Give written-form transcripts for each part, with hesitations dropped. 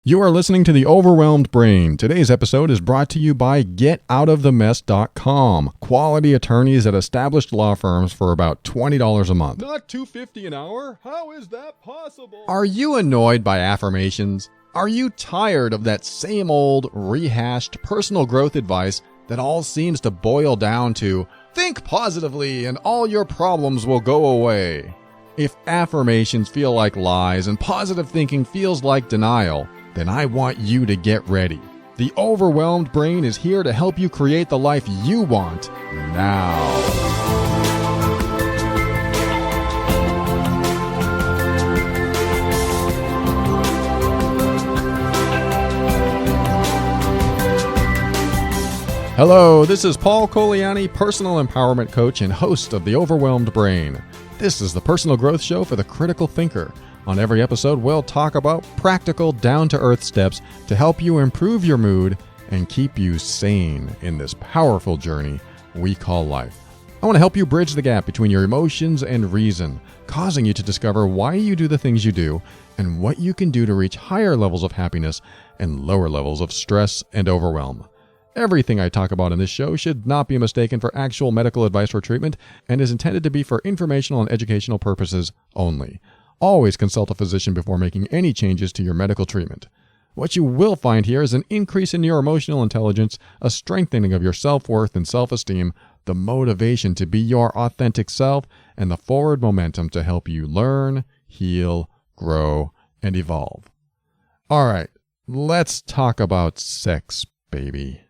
You are listening to The Overwhelmed Brain. Today's episode is brought to you by GetOutOfTheMess.com. Quality attorneys at established law firms for about $20 a month. Not $2.50 an hour? How is that possible? Are you annoyed by affirmations? Are you tired of that same old, rehashed personal growth advice that all seems to boil down to, think positively and all your problems will go away? If affirmations feel like lies and positive thinking feels like denial, then I want you to get ready. The Overwhelmed Brain is here to help you create the life you want now. Hello, this is Paul Coliani, personal empowerment coach and host of The Overwhelmed Brain. This is the personal growth show for the critical thinker. On every episode, we'll talk about practical, down-to-earth steps to help you improve your mood and keep you sane in this powerful journey we call life. I want to help you bridge the gap between your emotions and reason, causing you to discover why you do the things you do and what you can do to reach higher levels of happiness and lower levels of stress and overwhelm. Everything I talk about in this show should not be mistaken for actual medical advice or treatment and is intended to be for informational and educational purposes only. Always consult a physician before making any changes to your medical treatment. What you will find here is an increase in your emotional intelligence, a strengthening of your self-worth and self-esteem, the motivation to be your authentic self, and the forward momentum to help you learn, heal, grow, and evolve. All right, let's talk about sex, baby.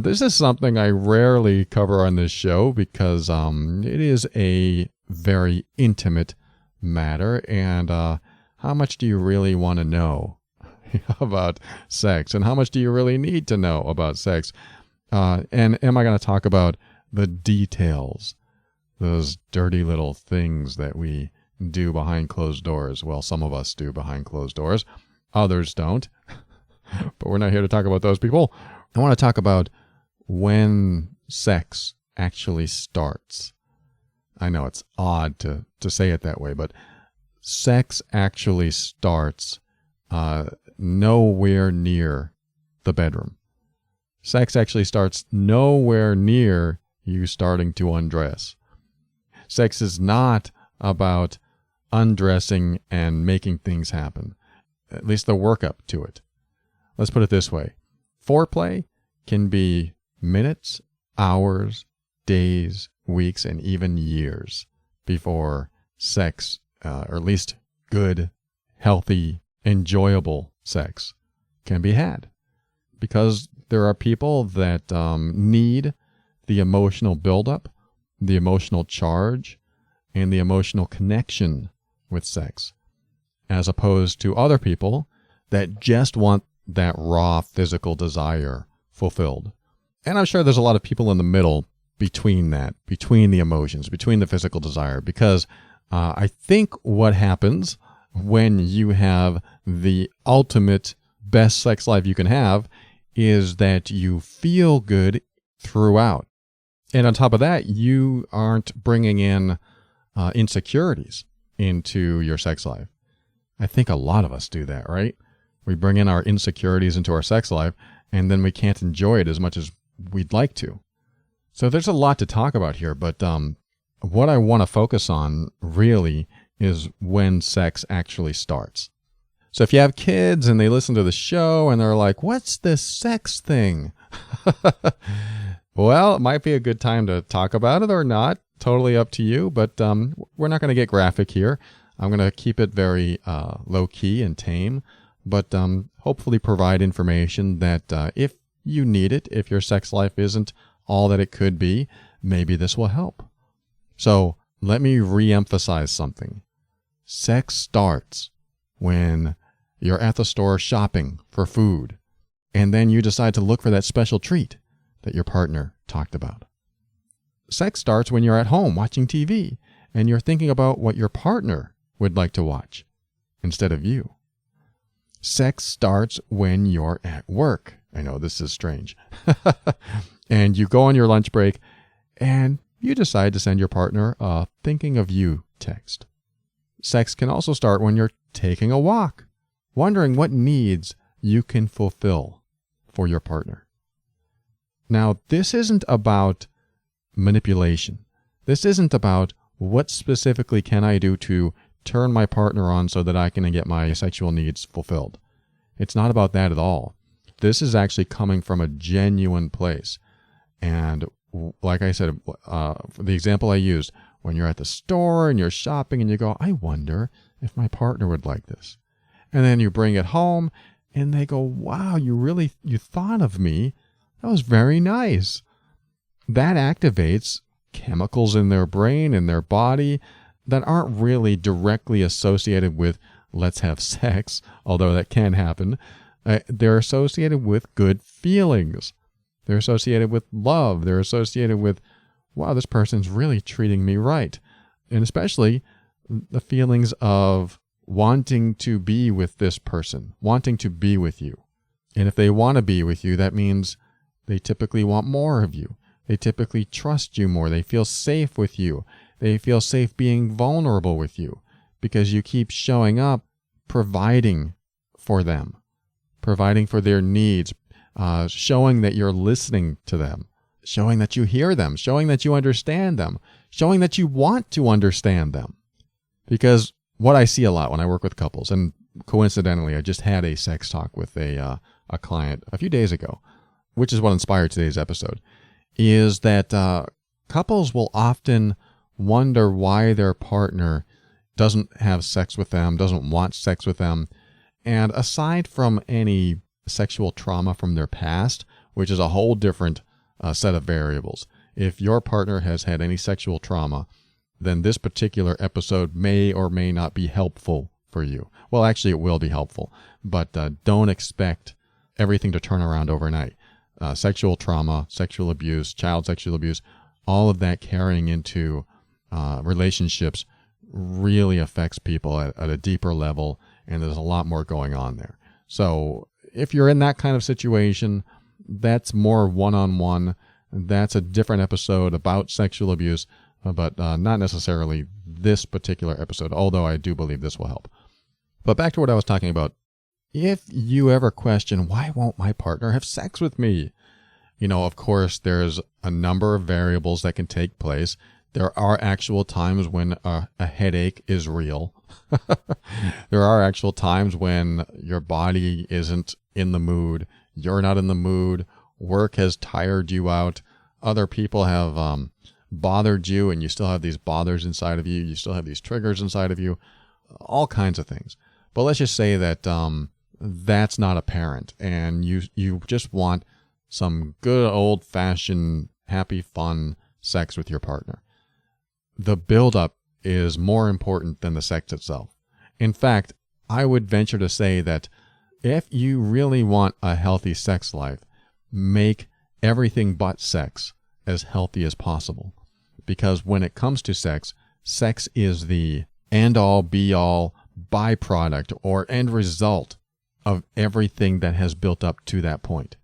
This is something I rarely cover on this show because it is a very intimate matter, and how much do you really want to know about sex, and how much do you really need to know about sex? And am I going to talk about the details, those dirty little things that we do behind closed doors? Well, some of us do behind closed doors, others don't, but we're not here to talk about those people. I want to talk about when sex actually starts. I know it's odd to say it that way, but sex actually starts nowhere near the bedroom. Sex actually starts nowhere near you starting to undress. Sex is not about undressing and making things happen, at least the workup to it. Let's put it this way. Foreplay can be minutes, hours, days, weeks, and even years before sex, or at least good, healthy, enjoyable sex can be had. Because there are people that need the emotional buildup, the emotional charge, and the emotional connection with sex, as opposed to other people that just want that raw physical desire fulfilled. And I'm sure there's a lot of people in the middle between that, between the emotions, between the physical desire, because I think what happens when you have the ultimate best sex life you can have is that you feel good throughout. And on top of that, you aren't bringing in insecurities into your sex life. I think a lot of us do that, right? We bring in our insecurities into our sex life, and then we can't enjoy it as much as we'd like to. So there's a lot to talk about here, but what I want to focus on really is when sex actually starts. So if you have kids and they listen to the show and they're like, what's this sex thing? Well, it might be a good time to talk about it or not. Totally up to you, but we're not going to get graphic here. I'm going to keep it very low-key and tame, but hopefully provide information that if you need it, if your sex life isn't all that it could be, maybe this will help. So let me re-emphasize something. Sex starts when you're at the store shopping for food, and then you decide to look for that special treat that your partner talked about. Sex starts when you're at home watching TV, and you're thinking about what your partner would like to watch instead of you. Sex starts when you're at work. I know this is strange. And you go on your lunch break and you decide to send your partner a thinking of you text. Sex can also start when you're taking a walk wondering what needs you can fulfill for your partner. Now, this isn't about manipulation. This isn't about what specifically can I do to turn my partner on so that I can get my sexual needs fulfilled. It's not about that at all. This is actually coming from a genuine place. And like I said, the example I used, when you're at the store and you're shopping and you go, I wonder if my partner would like this. And then you bring it home and they go, wow, you thought of me. That was very nice. That activates chemicals in their brain and their body that aren't really directly associated with let's have sex, although that can happen. They're associated with good feelings. They're associated with love. They're associated with, wow, this person's really treating me right. And especially the feelings of wanting to be with this person, wanting to be with you. And if they want to be with you, that means they typically want more of you. They typically trust you more. They feel safe with you. They feel safe being vulnerable with you because you keep showing up, providing for them, providing for their needs, showing that you're listening to them, showing that you hear them, showing that you understand them, showing that you want to understand them. Because what I see a lot when I work with couples, and coincidentally, I just had a sex talk with a client a few days ago, which is what inspired today's episode, is that couples will often wonder why their partner doesn't have sex with them, doesn't want sex with them. And aside from any sexual trauma from their past, which is a whole different set of variables, if your partner has had any sexual trauma, then this particular episode may or may not be helpful for you. Well, actually, it will be helpful, but don't expect everything to turn around overnight. Sexual trauma, sexual abuse, child sexual abuse, all of that carrying into relationships really affects people at a deeper level, and there's a lot more going on there. So if you're in that kind of situation, that's more one-on-one. That's a different episode about sexual abuse, but not necessarily this particular episode, although I do believe this will help. But back to what I was talking about. If you ever question, why won't my partner have sex with me? You know, of course, there's a number of variables that can take place. There are actual times when a headache is real. There are actual times when your body isn't in the mood. You're not in the mood. Work has tired you out. Other people have bothered you, and you still have these bothers inside of you. You still have these triggers inside of you. All kinds of things. But let's just say that that's not apparent, and you just want some good old-fashioned, happy, fun sex with your partner. The buildup is more important than the sex itself. In fact, I would venture to say that if you really want a healthy sex life, make everything but sex as healthy as possible. Because when it comes to sex, sex is the end-all, be-all byproduct or end result of everything that has built up to that point.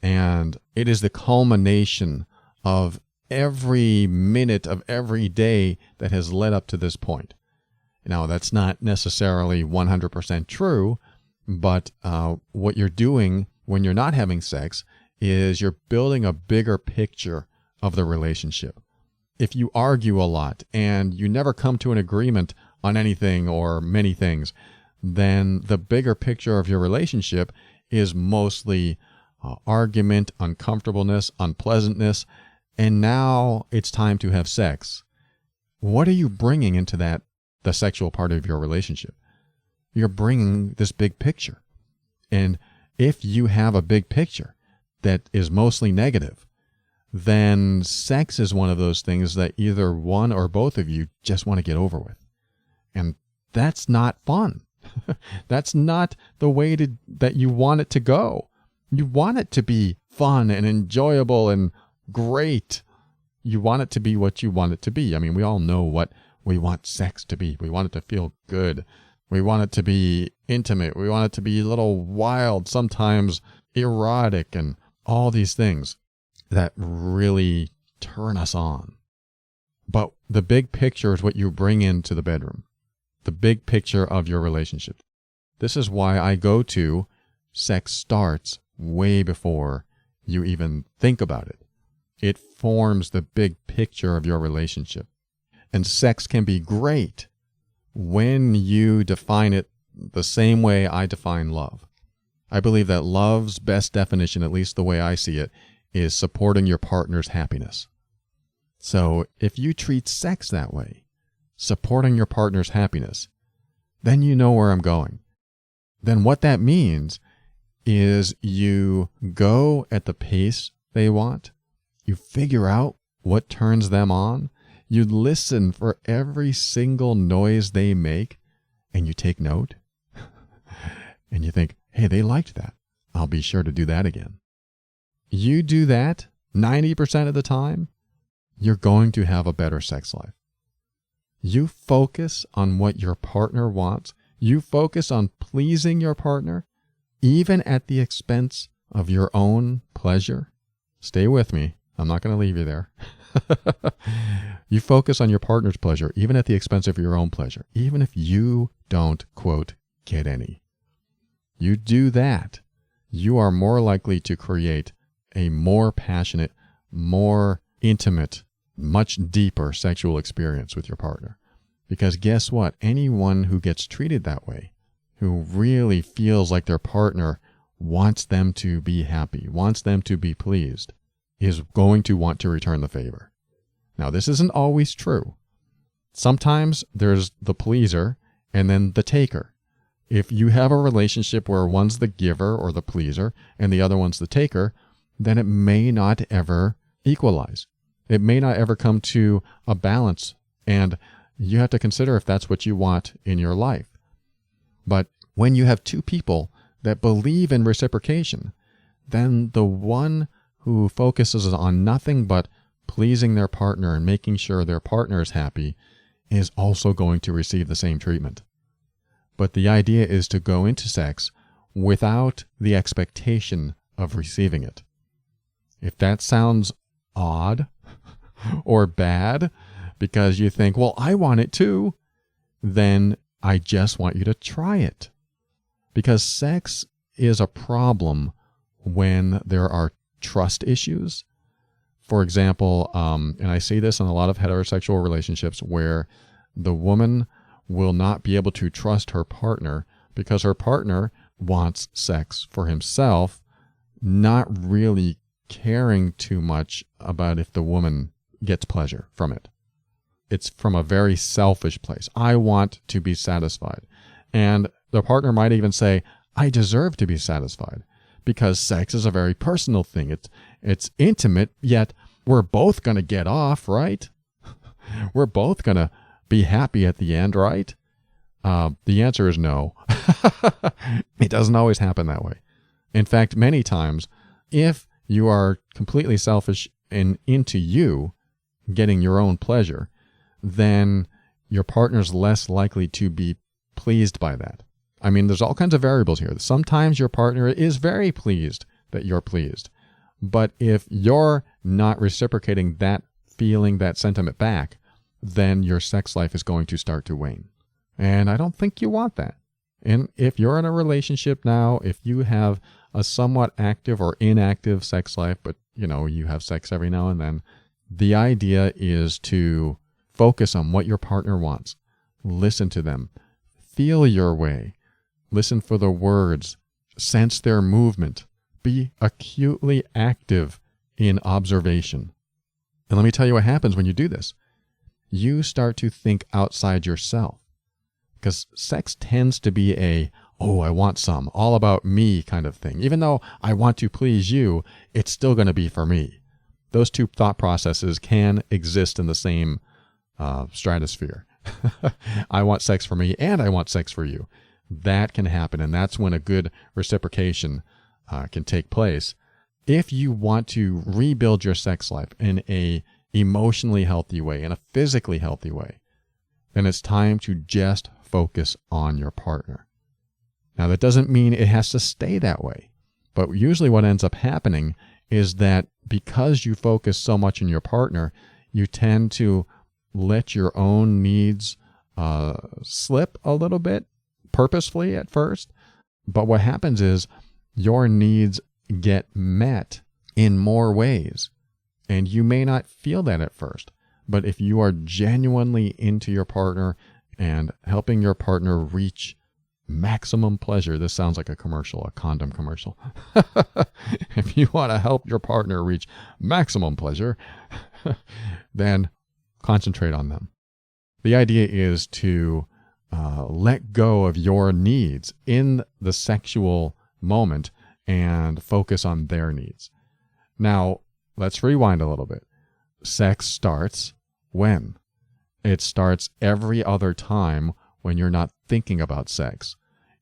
And it is the culmination of every minute of every day that has led up to this point. Now, that's not necessarily 100% true, but what you're doing when you're not having sex is you're building a bigger picture of the relationship. If you argue a lot and you never come to an agreement on anything or many things, then the bigger picture of your relationship is mostly argument, uncomfortableness, unpleasantness, and now it's time to have sex. What are you bringing into the sexual part of your relationship? You're bringing this big picture. And if you have a big picture that is mostly negative, then sex is one of those things that either one or both of you just want to get over with. And that's not fun. That's not the way that you want it to go. You want it to be fun and enjoyable and great. You want it to be what you want it to be. I mean, we all know what we want sex to be. We want it to feel good. We want it to be intimate. We want it to be a little wild, sometimes erotic, and all these things that really turn us on. But the big picture is what you bring into the bedroom. The big picture of your relationship. This is why I go to sex starts way before you even think about it. It forms the big picture of your relationship. And sex can be great when you define it the same way I define love. I believe that love's best definition, at least the way I see it, is supporting your partner's happiness. So if you treat sex that way, supporting your partner's happiness, then you know where I'm going. Then what that means is you go at the pace they want, you figure out what turns them on, you listen for every single noise they make, and you take note, and you think, hey, they liked that. I'll be sure to do that again. You do that 90% of the time, you're going to have a better sex life. You focus on what your partner wants. You focus on pleasing your partner, even at the expense of your own pleasure. Stay with me. I'm not going to leave you there. You focus on your partner's pleasure, even at the expense of your own pleasure, even if you don't, quote, get any. You do that, you are more likely to create a more passionate, more intimate, much deeper sexual experience with your partner. Because guess what? Anyone who gets treated that way, who really feels like their partner wants them to be happy, wants them to be pleased, is going to want to return the favor. Now, this isn't always true. Sometimes there's the pleaser and then the taker. If you have a relationship where one's the giver or the pleaser and the other one's the taker, then it may not ever equalize. It may not ever come to a balance, and you have to consider if that's what you want in your life. But when you have two people that believe in reciprocation, then the one who focuses on nothing but pleasing their partner and making sure their partner is happy is also going to receive the same treatment. But the idea is to go into sex without the expectation of receiving it. If that sounds odd or bad because you think, well, I want it too, then I just want you to try it. Because sex is a problem when there are trust issues. For example, and I see this in a lot of heterosexual relationships where the woman will not be able to trust her partner because her partner wants sex for himself, not really caring too much about if the woman gets pleasure from it. It's from a very selfish place. I want to be satisfied. And the partner might even say, I deserve to be satisfied because sex is a very personal thing. It's intimate, yet we're both going to get off, right? We're both going to be happy at the end, right? The answer is no. It doesn't always happen that way. In fact, many times, if you are completely selfish and into you getting your own pleasure, then your partner's less likely to be pleased by that. I mean, there's all kinds of variables here. Sometimes your partner is very pleased that you're pleased. But if you're not reciprocating that feeling, that sentiment back, then your sex life is going to start to wane. And I don't think you want that. And if you're in a relationship now, if you have a somewhat active or inactive sex life, but you have sex every now and then, the idea is to focus on what your partner wants. Listen to them. Feel your way. Listen for the words. Sense their movement. Be acutely active in observation. And let me tell you what happens when you do this. You start to think outside yourself. Because sex tends to be I want some, all about me kind of thing. Even though I want to please you, it's still going to be for me. Those two thought processes can exist in the same stratosphere. I want sex for me and I want sex for you. That can happen, and that's when a good reciprocation can take place. If you want to rebuild your sex life in a emotionally healthy way, in a physically healthy way, then it's time to just focus on your partner. Now, that doesn't mean it has to stay that way, but usually what ends up happening is that because you focus so much on your partner, you tend to let your own needs slip a little bit purposefully at first, but what happens is your needs get met in more ways. And you may not feel that at first, but if you are genuinely into your partner and helping your partner reach maximum pleasure, this sounds like a commercial, a condom commercial. If you want to help your partner reach maximum pleasure, then concentrate on them. The idea is to let go of your needs in the sexual moment and focus on their needs. Now, let's rewind a little bit. Sex starts when? It starts every other time when you're not thinking about sex.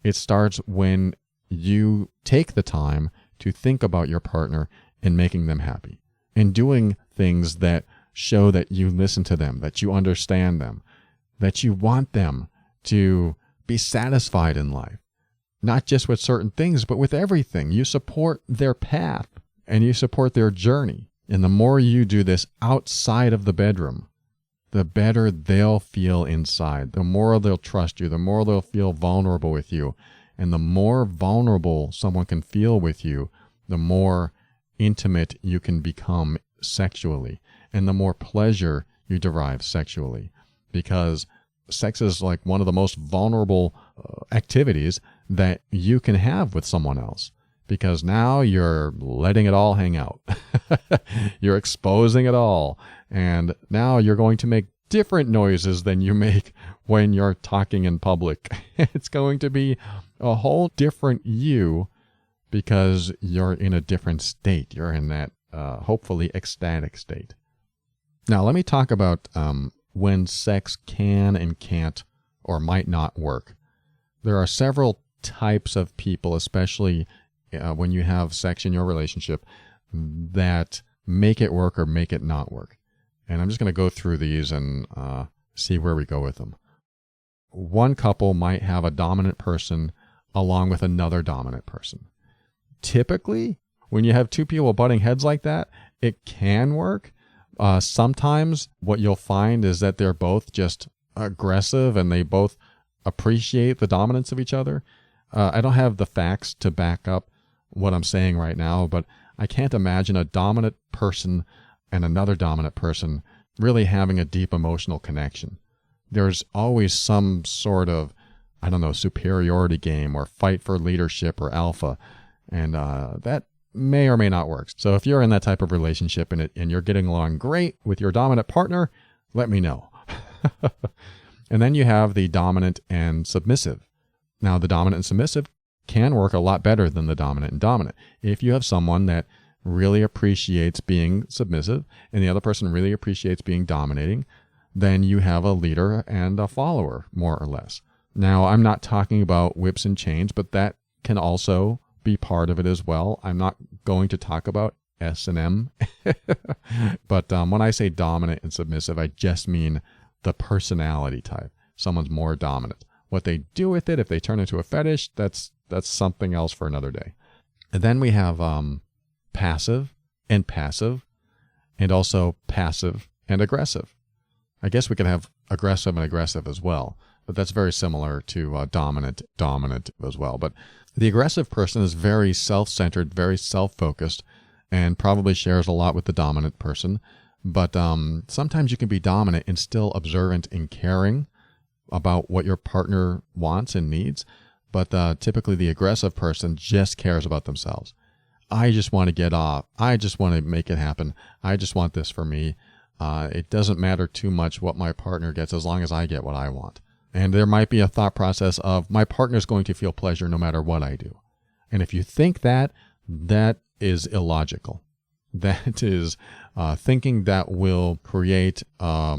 It starts when you take the time to think about your partner and making them happy and doing things that show that you listen to them, that you understand them, that you want them to be satisfied in life. Not just with certain things, but with everything. You support their path and you support their journey. And the more you do this outside of the bedroom, the better they'll feel inside. The more they'll trust you, the more they'll feel vulnerable with you. And the more vulnerable someone can feel with you, the more intimate you can become sexually, and the more pleasure you derive sexually. Because sex is like one of the most vulnerable activities that you can have with someone else. Because now you're letting it all hang out. You're exposing it all. And now you're going to make different noises than you make when you're talking in public. It's going to be a whole different you because you're in a different state. You're in that hopefully ecstatic state. Now, let me talk about when sex can and can't or might not work. There are several types of people, especially when you have sex in your relationship, that make it work or make it not work. And I'm just going to go through these and see where we go with them. One couple might have a dominant person along with another dominant person. Typically, when you have two people butting heads like that, it can work. Sometimes what you'll find is that they're both just aggressive and they both appreciate the dominance of each other. I don't have the facts to back up what I'm saying right now, but I can't imagine a dominant person and another dominant person really having a deep emotional connection. There's always some sort of, superiority game or fight for leadership or alpha, and that may or may not work. So if you're in that type of relationship and you're getting along great with your dominant partner, let me know. And then you have the dominant and submissive. Now, the dominant and submissive can work a lot better than the dominant and dominant. If you have someone that really appreciates being submissive and the other person really appreciates being dominating, then you have a leader and a follower, more or less. Now, I'm not talking about whips and chains, but that can also be part of it as well. I'm not going to talk about S&M, but when I say dominant and submissive, I just mean the personality type. Someone's more dominant. What they do with it, if they turn into a fetish, that's something else for another day. And then we have passive and passive, and also passive and aggressive. I guess we could have aggressive and aggressive as well, but that's very similar to dominant as well. But the aggressive person is very self-centered, very self-focused, and probably shares a lot with the dominant person. But sometimes you can be dominant and still observant and caring about what your partner wants and needs. But typically the aggressive person just cares about themselves. I just want to get off. I just want to make it happen. I just want this for me. It doesn't matter too much what my partner gets as long as I get what I want. And there might be a thought process of my partner's going to feel pleasure no matter what I do. And if you think that, that is illogical. That is thinking that will create a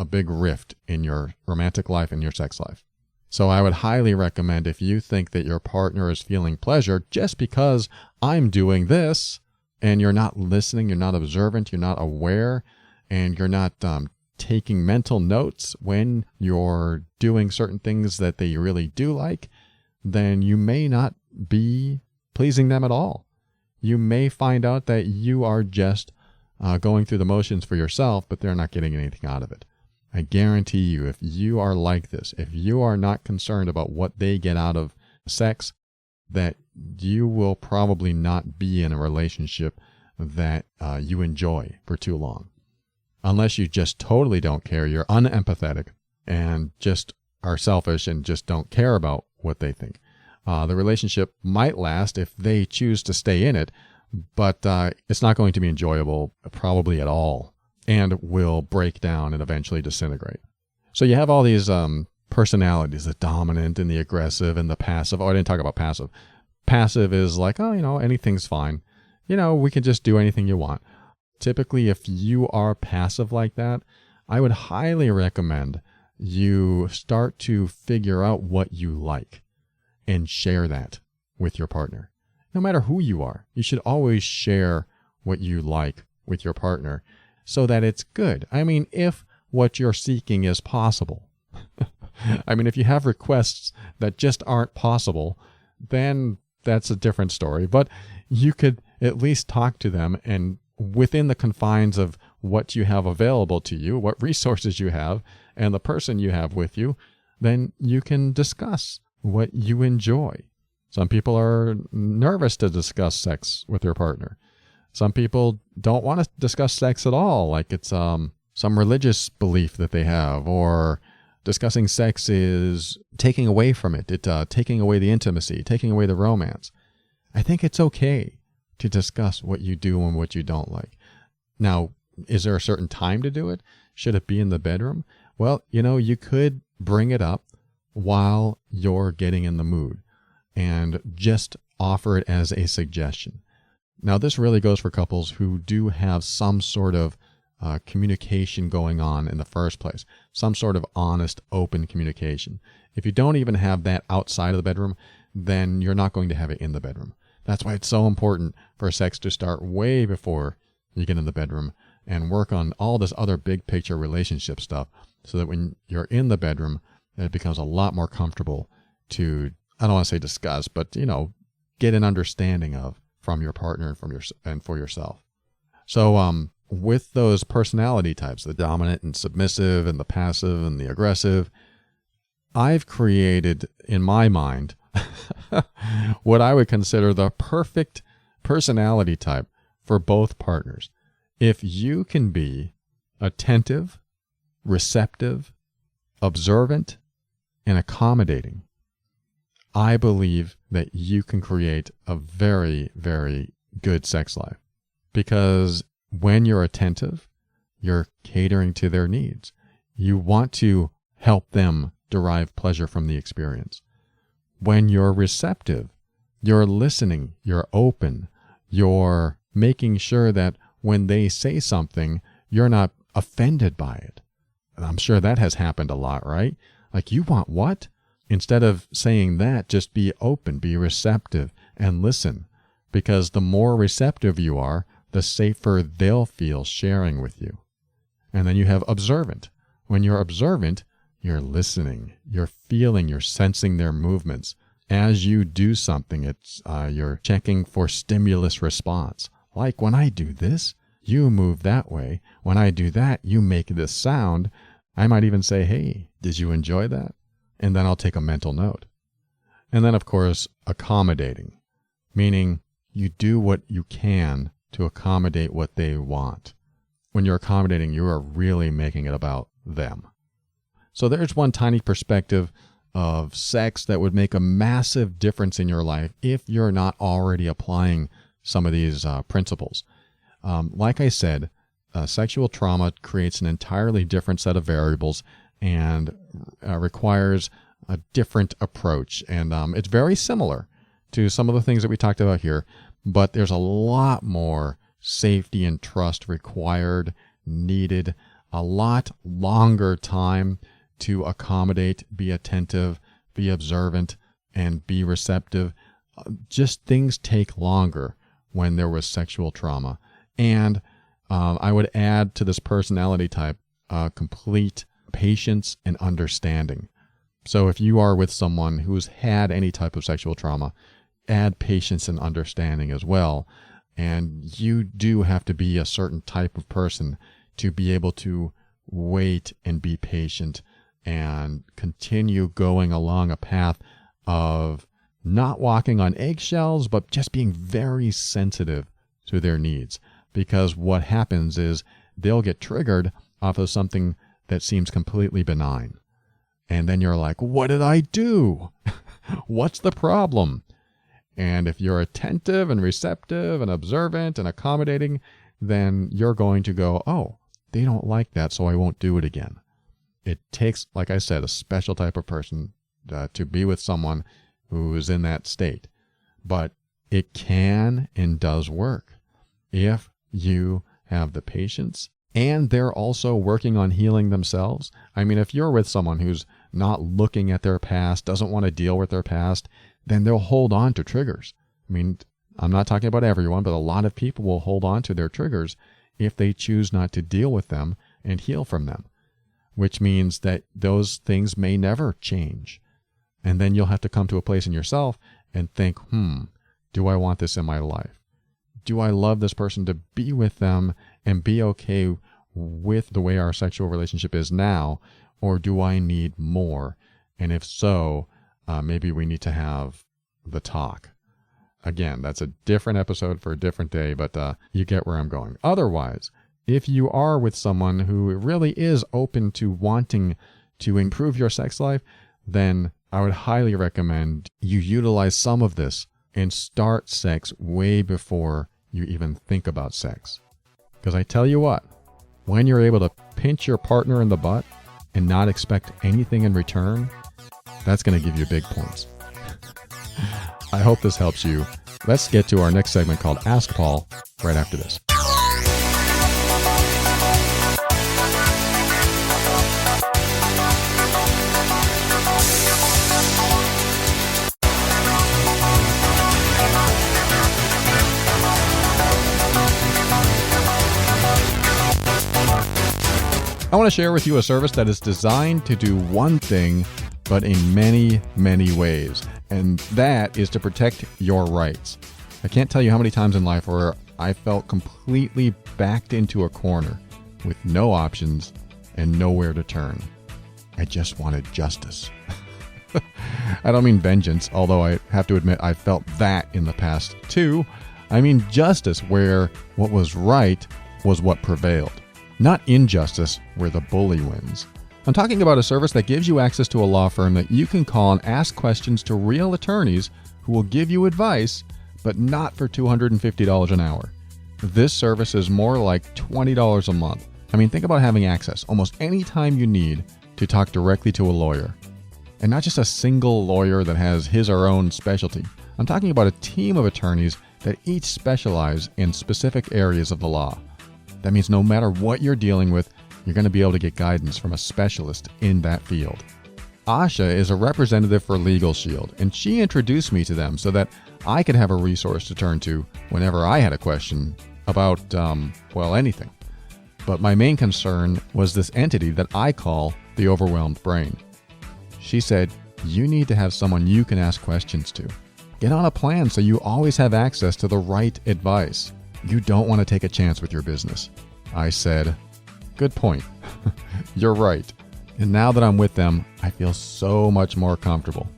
big rift in your romantic life and your sex life. So I would highly recommend, if you think that your partner is feeling pleasure just because I'm doing this, and you're not listening, you're not observant, you're not aware, and you're not taking mental notes when you're doing certain things that they really do like, then you may not be pleasing them at all. You may find out that you are just going through the motions for yourself, but they're not getting anything out of it. I guarantee you, if you are like this, if you are not concerned about what they get out of sex, that you will probably not be in a relationship that you enjoy for too long. Unless you just totally don't care, you're unempathetic and just are selfish and just don't care about what they think. The relationship might last if they choose to stay in it, but it's not going to be enjoyable probably at all and will break down and eventually disintegrate. So you have all these personalities, the dominant and the aggressive and the passive. Oh, I didn't talk about passive. Passive is like, oh, anything's fine. We can just do anything you want. Typically, if you are passive like that, I would highly recommend you start to figure out what you like and share that with your partner. No matter who you are, you should always share what you like with your partner so that it's good. I mean, if what you're seeking is possible. I mean, if you have requests that just aren't possible, then that's a different story. But you could at least talk to them, and within the confines of what you have available to you, what resources you have, and the person you have with you, then you can discuss what you enjoy. Some people are nervous to discuss sex with their partner. Some people don't want to discuss sex at all, like it's some religious belief that they have, or discussing sex is taking away from it, taking away the intimacy, taking away the romance. I think it's okay to discuss what you do and what you don't like. Now, is there a certain time to do it? Should it be in the bedroom? Well, you could bring it up while you're getting in the mood and just offer it as a suggestion. Now, this really goes for couples who do have some sort of communication going on in the first place, some sort of honest, open communication. If you don't even have that outside of the bedroom, then you're not going to have it in the bedroom. That's why it's so important for sex to start way before you get in the bedroom and work on all this other big picture relationship stuff so that when you're in the bedroom, it becomes a lot more comfortable to, I don't want to say discuss, but, get an understanding of from your partner and for yourself. So, with those personality types, the dominant and submissive and the passive and the aggressive, I've created in my mind what I would consider the perfect personality type for both partners. If you can be attentive, receptive, observant, and accommodating, I believe that you can create a very, very good sex life. Because when you're attentive, you're catering to their needs. You want to help them derive pleasure from the experience. When you're receptive, you're listening, you're open, you're making sure that when they say something, you're not offended by it. I'm sure that has happened a lot, right? Like, you want what? Instead of saying that, just be open, be receptive, and listen. Because the more receptive you are, the safer they'll feel sharing with you. And then you have observant. When you're observant, you're listening, you're feeling, you're sensing their movements. As you do something, it's you're checking for stimulus response. Like, when I do this, you move that way. When I do that, you make this sound. I might even say, hey, did you enjoy that? And then I'll take a mental note. And then, of course, accommodating, meaning you do what you can to accommodate what they want. When you're accommodating, you are really making it about them. So there's one tiny perspective of sex that would make a massive difference in your life if you're not already applying some of these principles. Like I said, sexual trauma creates an entirely different set of variables and requires a different approach. And it's very similar to some of the things that we talked about here, but there's a lot more safety and trust required, needed, a lot longer time to accommodate, be attentive, be observant, and be receptive. Just things take longer when there was sexual trauma. And I would add to this personality type complete patience and understanding. So if you are with someone who's had any type of sexual trauma, add patience and understanding as well. And you do have to be a certain type of person to be able to wait and be patient and continue going along a path of not walking on eggshells, but just being very sensitive to their needs. Because what happens is they'll get triggered off of something that seems completely benign. And then you're like, what did I do? What's the problem? And if you're attentive and receptive and observant and accommodating, then you're going to go, oh, they don't like that, so I won't do it again. It takes, like I said, a special type of person to be with someone who is in that state. But it can and does work if you have the patience and they're also working on healing themselves. I mean, if you're with someone who's not looking at their past, doesn't want to deal with their past, then they'll hold on to triggers. I mean, I'm not talking about everyone, but a lot of people will hold on to their triggers if they choose not to deal with them and heal from them, which means that those things may never change. And then you'll have to come to a place in yourself and think, do I want this in my life? Do I love this person to be with them and be okay with the way our sexual relationship is now? Or do I need more? And if so, maybe we need to have the talk. Again, that's a different episode for a different day, but you get where I'm going. Otherwise, if you are with someone who really is open to wanting to improve your sex life, then I would highly recommend you utilize some of this and start sex way before you even think about sex. Because I tell you what, when you're able to pinch your partner in the butt and not expect anything in return, that's going to give you big points. I hope this helps you. Let's get to our next segment called Ask Paul right after this. I want to share with you a service that is designed to do one thing, but in many, many ways. And that is to protect your rights. I can't tell you how many times in life where I felt completely backed into a corner with no options and nowhere to turn. I just wanted justice. I don't mean vengeance, although I have to admit I felt that in the past too. I mean justice where what was right was what prevailed. Not injustice where the bully wins. I'm talking about a service that gives you access to a law firm that you can call and ask questions to real attorneys who will give you advice, but not for $250 an hour. This service is more like $20 a month. I mean, think about having access almost any time you need to talk directly to a lawyer. And not just a single lawyer that has his or her own specialty. I'm talking about a team of attorneys that each specialize in specific areas of the law. That means no matter what you're dealing with, you're going to be able to get guidance from a specialist in that field. Asha is a representative for Legal Shield, and she introduced me to them so that I could have a resource to turn to whenever I had a question about, anything. But my main concern was this entity that I call the overwhelmed brain. She said, you need to have someone you can ask questions to. Get on a plan so you always have access to the right advice. You don't want to take a chance with your business. I said, good point. You're right. And now that I'm with them, I feel so much more comfortable.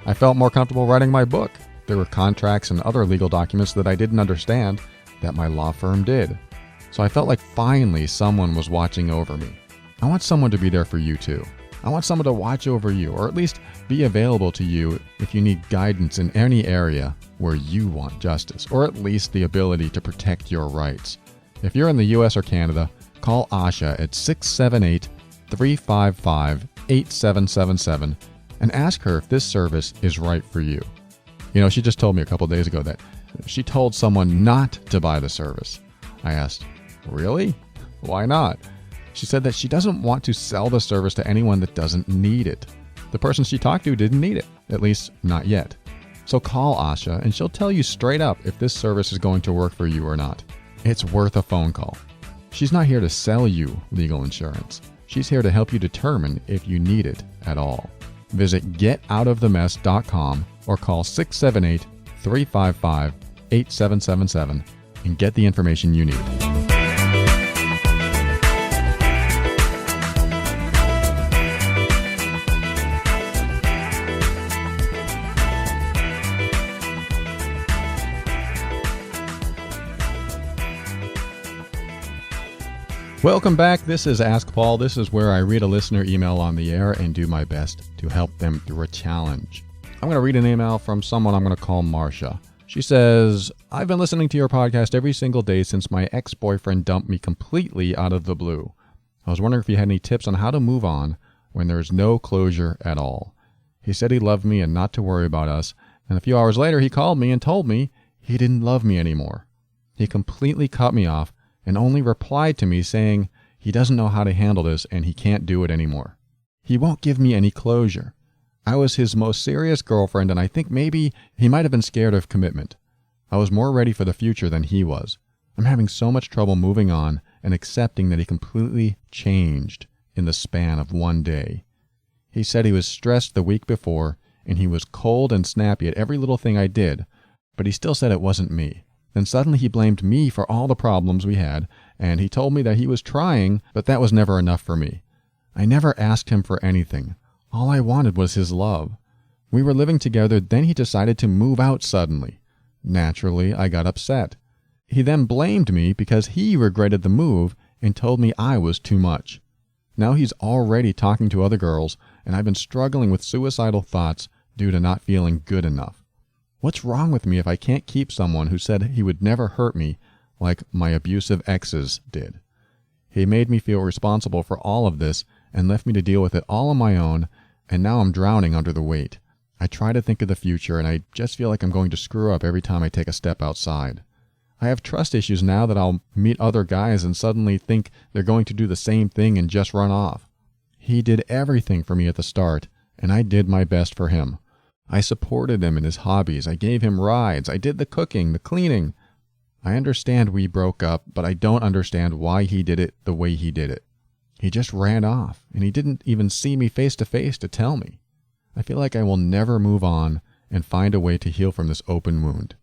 I felt more comfortable writing my book. There were contracts and other legal documents that I didn't understand that my law firm did. So I felt like finally someone was watching over me. I want someone to be there for you too. I want someone to watch over you, or at least be available to you if you need guidance in any area where you want justice, or at least the ability to protect your rights. If you're in the US or Canada, call Asha at 678-355-8777 and ask her if this service is right for you. You know, she just told me a couple days ago that she told someone not to buy the service. I asked, really? Why not? She said that she doesn't want to sell the service to anyone that doesn't need it. The person she talked to didn't need it, at least not yet. So call Asha and she'll tell you straight up if this service is going to work for you or not. It's worth a phone call. She's not here to sell you legal insurance. She's here to help you determine if you need it at all. Visit getoutofthemess.com or call 678-355-8777 and get the information you need. Welcome back. This is Ask Paul. This is where I read a listener email on the air and do my best to help them through a challenge. I'm going to read an email from someone I'm going to call Marcia. She says, I've been listening to your podcast every single day since my ex-boyfriend dumped me completely out of the blue. I was wondering if you had any tips on how to move on when there's no closure at all. He said he loved me and not to worry about us, and a few hours later he called me and told me he didn't love me anymore. He completely cut me off and only replied to me saying he doesn't know how to handle this and he can't do it anymore. He won't give me any closure. I was his most serious girlfriend, and I think maybe he might have been scared of commitment. I was more ready for the future than he was. I'm having so much trouble moving on and accepting that he completely changed in the span of one day. He said he was stressed the week before, and he was cold and snappy at every little thing I did, but he still said it wasn't me. Then suddenly he blamed me for all the problems we had, and he told me that he was trying, but that was never enough for me. I never asked him for anything. All I wanted was his love. We were living together, then he decided to move out suddenly. Naturally, I got upset. He then blamed me because he regretted the move and told me I was too much. Now he's already talking to other girls, and I've been struggling with suicidal thoughts due to not feeling good enough. What's wrong with me if I can't keep someone who said he would never hurt me like my abusive exes did? He made me feel responsible for all of this and left me to deal with it all on my own, and now I'm drowning under the weight. I try to think of the future, and I just feel like I'm going to screw up every time I take a step outside. I have trust issues now that I'll meet other guys and suddenly think they're going to do the same thing and just run off. He did everything for me at the start, and I did my best for him. I supported him in his hobbies. I gave him rides. I did the cooking, the cleaning. I understand we broke up, but I don't understand why he did it the way he did it. He just ran off, and he didn't even see me face to face to tell me. I feel like I will never move on and find a way to heal from this open wound.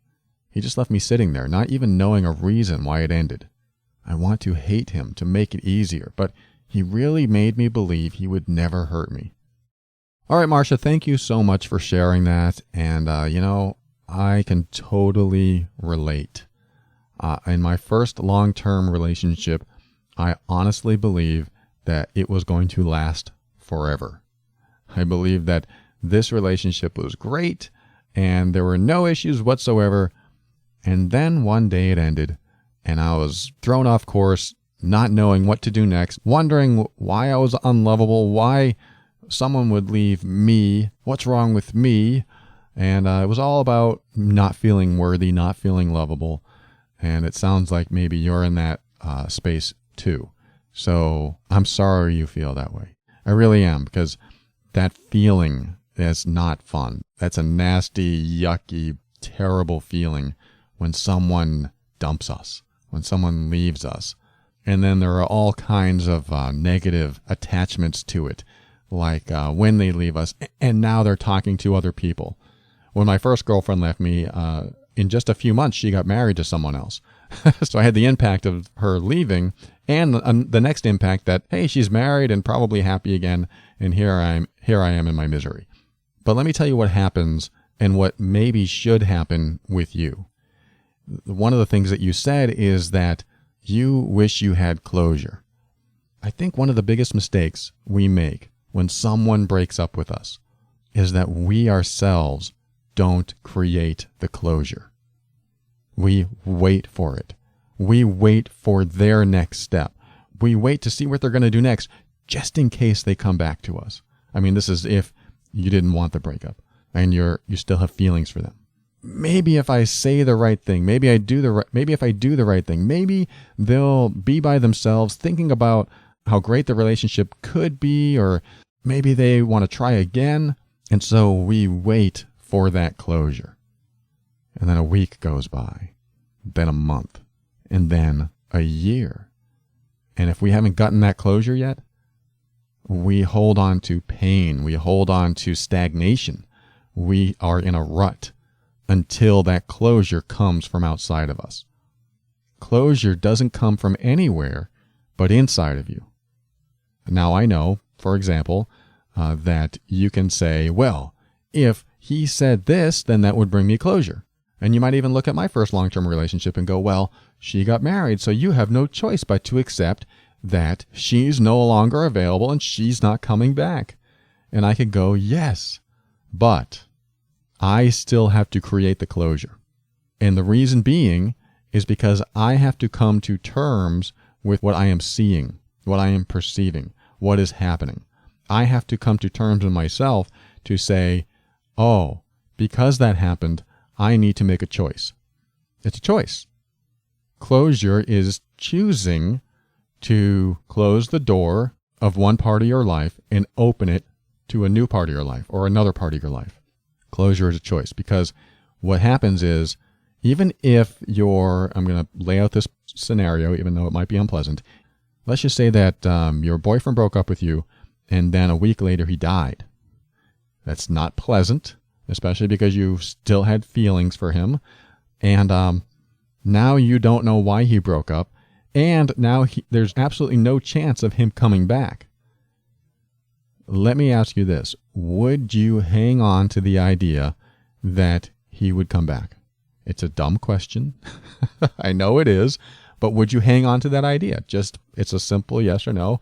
He just left me sitting there, not even knowing a reason why it ended. I want to hate him to make it easier, but he really made me believe he would never hurt me. All right, Marcia, thank you so much for sharing that. And, I can totally relate. In my first long-term relationship, I honestly believe that it was going to last forever. I believe that this relationship was great and there were no issues whatsoever. And then one day it ended and I was thrown off course, not knowing what to do next, wondering why I was unlovable, why someone would leave me, what's wrong with me. And it was all about not feeling worthy, not feeling lovable. And it sounds like maybe you're in that space too. So I'm sorry you feel that way. I really am, because that feeling is not fun. That's a nasty, yucky, terrible feeling when someone dumps us, when someone leaves us. And then there are all kinds of negative attachments to it, like when they leave us, and now they're talking to other people. When my first girlfriend left me, in just a few months, she got married to someone else. So I had the impact of her leaving and the next impact that, hey, she's married and probably happy again, and here I am in my misery. But let me tell you what happens and what maybe should happen with you. One of the things that you said is that you wish you had closure. I think one of the biggest mistakes we make when someone breaks up with us is that we ourselves don't create the closure. We wait for it. We wait for their next step. We wait to see what they're going to do next, just in case they come back to us. I mean, this is if you didn't want the breakup and you still have feelings for them. Maybe if I say the right thing, maybe if I do the right thing, maybe they'll be by themselves thinking about how great the relationship could be, or maybe they want to try again. And so we wait for that closure. And then a week goes by, then a month, and then a year. And if we haven't gotten that closure yet, we hold on to pain. We hold on to stagnation. We are in a rut until that closure comes from outside of us. Closure doesn't come from anywhere but inside of you. Now I know, for example, that you can say, well, if he said this, then that would bring me closure. And you might even look at my first long-term relationship and go, well, she got married, so you have no choice but to accept that she's no longer available and she's not coming back. And I could go, yes, but I still have to create the closure. And the reason being is because I have to come to terms with what I am seeing, what I am perceiving, what is happening. I have to come to terms with myself to say, oh, because that happened, I need to make a choice. It's a choice. Closure is choosing to close the door of one part of your life and open it to a new part of your life or another part of your life. Closure is a choice, because what happens is, even if I'm going to lay out this scenario, even though it might be unpleasant. Let's just say that your boyfriend broke up with you, and then a week later he died. That's not pleasant, especially because you still had feelings for him. And now you don't know why he broke up, and now there's absolutely no chance of him coming back. Let me ask you this. Would you hang on to the idea that he would come back? It's a dumb question. I know it is, but would you hang on to that idea? It's a simple yes or no.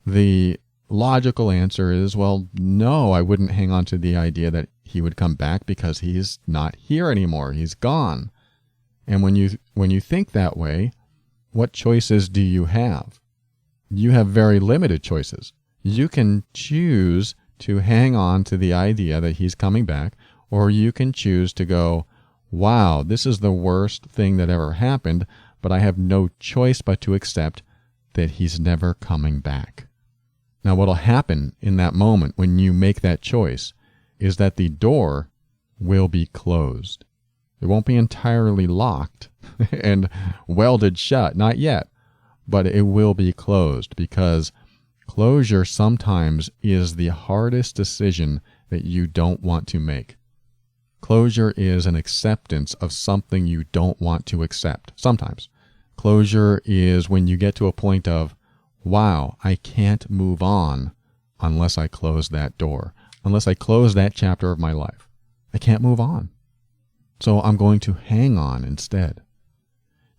The logical answer is, well, no, I wouldn't hang on to the idea that he would come back because he's not here anymore. He's gone. And when you think that way, what choices do you have? You have very limited choices. You can choose to hang on to the idea that he's coming back, or you can choose to go, wow, this is the worst thing that ever happened, but I have no choice but to accept that he's never coming back. Now, what'll happen in that moment when you make that choice is that the door will be closed. It won't be entirely locked and welded shut, not yet, but it will be closed, because closure sometimes is the hardest decision that you don't want to make. Closure is an acceptance of something you don't want to accept. Sometimes. Closure is when you get to a point of, wow, I can't move on unless I close that door, unless I close that chapter of my life. I can't move on. So I'm going to hang on instead.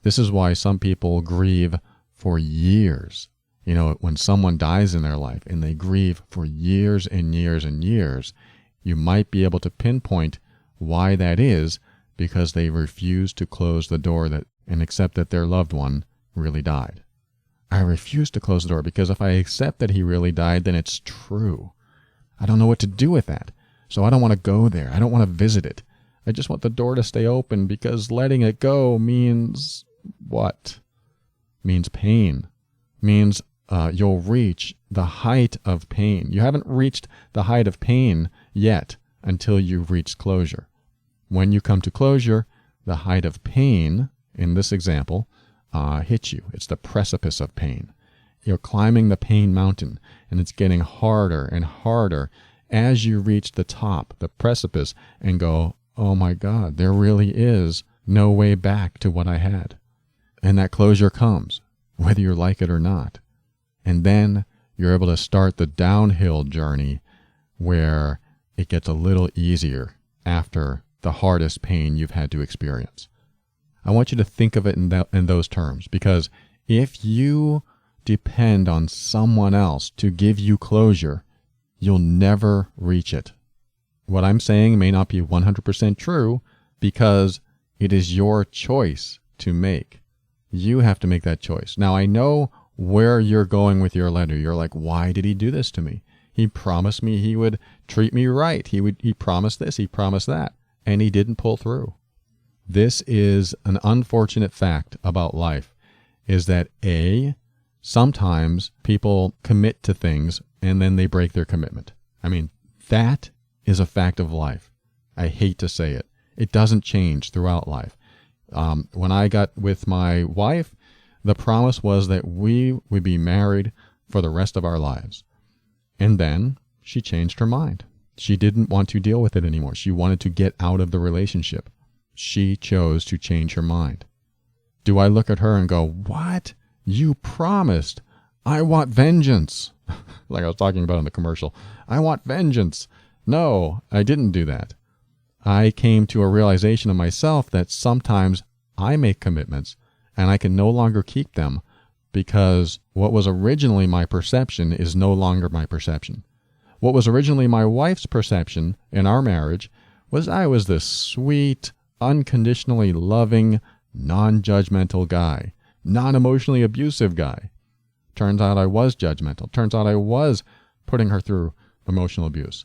This is why some people grieve for years. When someone dies in their life and they grieve for years and years and years, you might be able to pinpoint why that is, because they refuse to close the door and accept that their loved one really died. I refuse to close the door because if I accept that he really died, then it's true. I don't know what to do with that. So I don't want to go there. I don't want to visit it. I just want the door to stay open, because letting it go means what? Means pain. Means you'll reach the height of pain. You haven't reached the height of pain yet until you've reached closure. When you come to closure, the height of pain, in this example, hits you. It's the precipice of pain. You're climbing the pain mountain, and it's getting harder and harder as you reach the top, the precipice, and go, oh my God, there really is no way back to what I had. And that closure comes, whether you like it or not. And then you're able to start the downhill journey where it gets a little easier after the hardest pain you've had to experience. I want you to think of it in those terms, because if you depend on someone else to give you closure, you'll never reach it. What I'm saying may not be 100% true, because it is your choice to make. You have to make that choice. Now, I know where you're going with your letter. You're like, why did he do this to me? He promised me he would treat me right. He promised this, he promised that, and he didn't pull through. This is an unfortunate fact about life, is that sometimes people commit to things and then they break their commitment. I mean, that is a fact of life. I hate to say it. It doesn't change throughout life. When I got with my wife, the promise was that we would be married for the rest of our lives. And then she changed her mind. She didn't want to deal with it anymore. She wanted to get out of the relationship. She chose to change her mind. Do I look at her and go, what? You promised. I want vengeance. Like I was talking about in the commercial. I want vengeance. No, I didn't do that. I came to a realization of myself that sometimes I make commitments and I can no longer keep them because what was originally my perception is no longer my perception. What was originally my wife's perception in our marriage was I was this sweet, unconditionally loving, non-judgmental guy, non-emotionally abusive guy. Turns out I was judgmental. Turns out I was putting her through emotional abuse.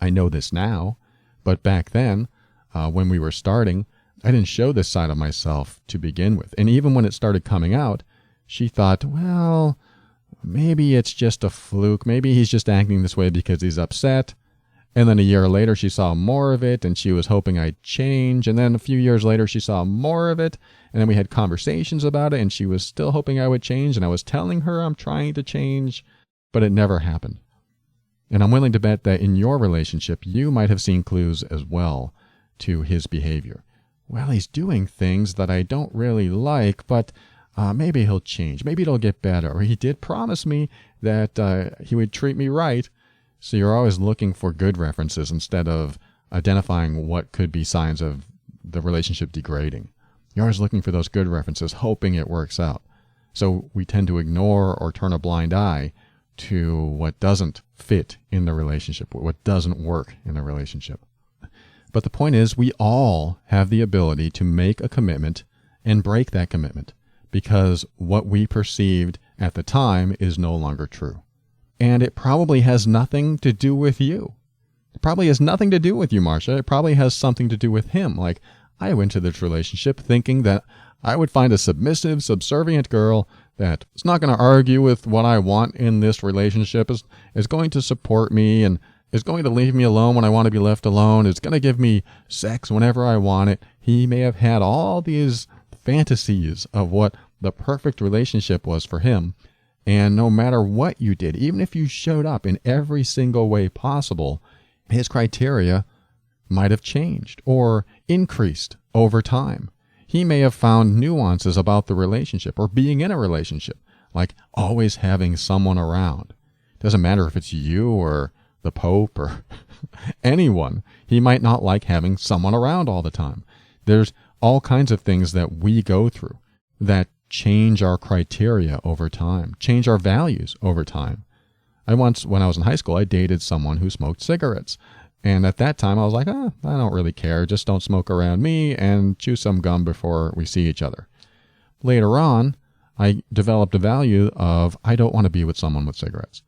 I know this now, but back then, when we were starting, I didn't show this side of myself to begin with. And even when it started coming out, she thought, well, maybe it's just a fluke. Maybe he's just acting this way because he's upset. And then a year later, she saw more of it, and she was hoping I'd change. And then a few years later, she saw more of it. And then we had conversations about it, and she was still hoping I would change. And I was telling her I'm trying to change, but it never happened. And I'm willing to bet that in your relationship, you might have seen clues as well to his behavior. Well, he's doing things that I don't really like, but maybe he'll change. Maybe it'll get better. Or he did promise me that he would treat me right. So you're always looking for good references instead of identifying what could be signs of the relationship degrading. You're always looking for those good references, hoping it works out. So we tend to ignore or turn a blind eye to what doesn't fit in the relationship, what doesn't work in the relationship. But the point is, we all have the ability to make a commitment and break that commitment because what we perceived at the time is no longer true. And it probably has nothing to do with you. It probably has nothing to do with you, Marcia. It probably has something to do with him. Like, I went to this relationship thinking that I would find a submissive, subservient girl that is not going to argue with what I want in this relationship, is going to support me and is going to leave me alone when I want to be left alone, is going to give me sex whenever I want it. He may have had all these fantasies of what the perfect relationship was for him. And no matter what you did, even if you showed up in every single way possible, his criteria might have changed or increased over time. He may have found nuances about the relationship or being in a relationship, like always having someone around. Doesn't matter if it's you or the Pope or anyone. He might not like having someone around all the time. There's all kinds of things that we go through that change our criteria over time, change our values over time. When I was in high school, I dated someone who smoked cigarettes. And at that time, I was like, I don't really care. Just don't smoke around me and chew some gum before we see each other. Later on, I developed a value of I don't want to be with someone with cigarettes.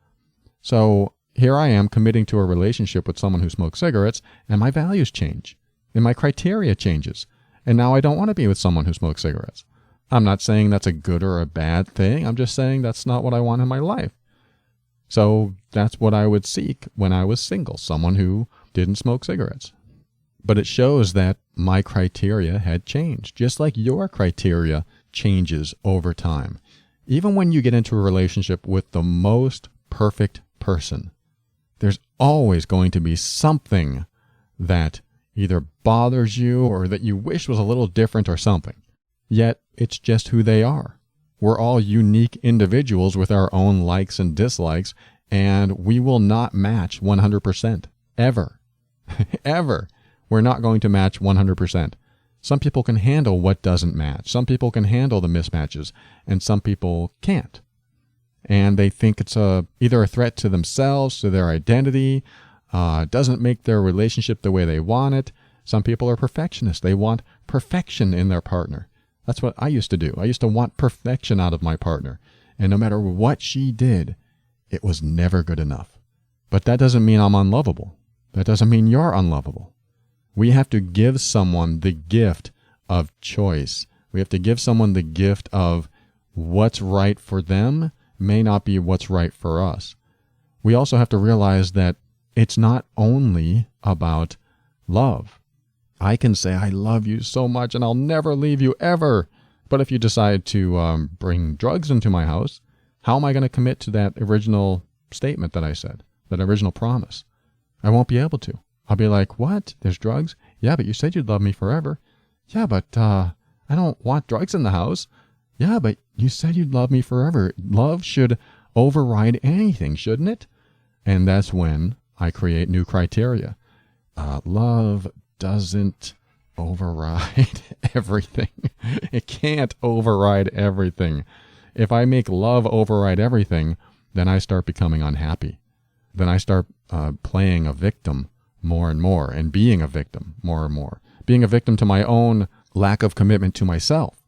So here I am committing to a relationship with someone who smokes cigarettes, and my values change, and my criteria changes. And now I don't want to be with someone who smokes cigarettes. I'm not saying that's a good or a bad thing. I'm just saying that's not what I want in my life. So that's what I would seek when I was single, someone who didn't smoke cigarettes. But it shows that my criteria had changed, just like your criteria changes over time. Even when you get into a relationship with the most perfect person, there's always going to be something that either bothers you or that you wish was a little different or something. Yet it's just who they are. We're all unique individuals with our own likes and dislikes, and we will not match 100%. Ever. Ever. We're not going to match 100%. Some people can handle what doesn't match. Some people can handle the mismatches, and some people can't. And they think it's either a threat to themselves, to their identity, doesn't make their relationship the way they want it. Some people are perfectionists. They want perfection in their partner. That's what I used to do. I used to want perfection out of my partner. And no matter what she did, it was never good enough. But that doesn't mean I'm unlovable. That doesn't mean you're unlovable. We have to give someone the gift of choice. We have to give someone the gift of what's right for them may not be what's right for us. We also have to realize that it's not only about love. I can say, I love you so much and I'll never leave you ever. But if you decide to bring drugs into my house, how am I going to commit to that original statement that I said, that original promise? I won't be able to. I'll be like, what? There's drugs? Yeah, but you said you'd love me forever. Yeah, but I don't want drugs in the house. Yeah, but you said you'd love me forever. Love should override anything, shouldn't it? And that's when I create new criteria. Love doesn't override everything. It can't override everything. If I make love override everything, then I start becoming unhappy. Then I start playing a victim more and more, and being a victim more and more. Being a victim to my own lack of commitment to myself.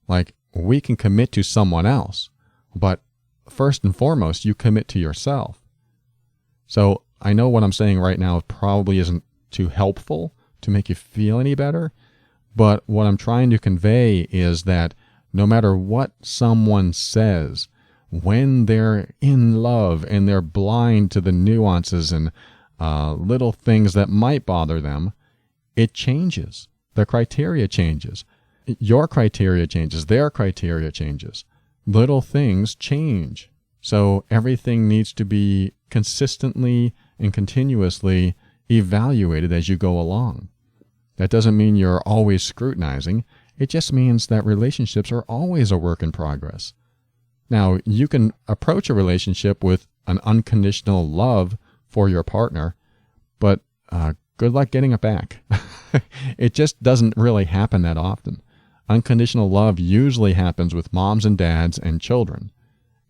Like, we can commit to someone else, but first and foremost, you commit to yourself. So I know what I'm saying right now probably isn't too helpful to make you feel any better, but what I'm trying to convey is that no matter what someone says, when they're in love and they're blind to the nuances and little things that might bother them, it changes. The criteria changes. Your criteria changes. Their criteria changes. Little things change. So everything needs to be consistently and continuously evaluated as you go along. That doesn't mean you're always scrutinizing. It just means that relationships are always a work in progress. Now, you can approach a relationship with an unconditional love for your partner, but good luck getting it back. It just doesn't really happen that often. Unconditional love usually happens with moms and dads and children,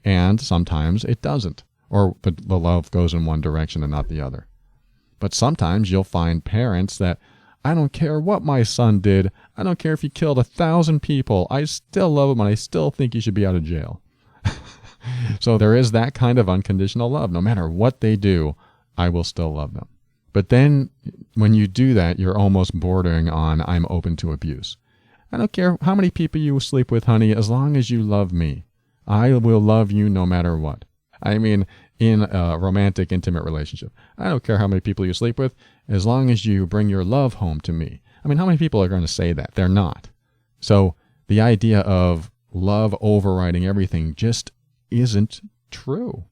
and sometimes it doesn't, or the love goes in one direction and not the other. But sometimes you'll find parents that, I don't care what my son did, I don't care if he killed 1,000 people, I still love him and I still think he should be out of jail. So there is that kind of unconditional love. No matter what they do, I will still love them. But then when you do that, you're almost bordering on I'm open to abuse. I don't care how many people you sleep with, honey, as long as you love me. I will love you no matter what. I mean, in a romantic, intimate relationship. I don't care how many people you sleep with, as long as you bring your love home to me. I mean, how many people are going to say that? They're not. So the idea of love overriding everything just isn't true.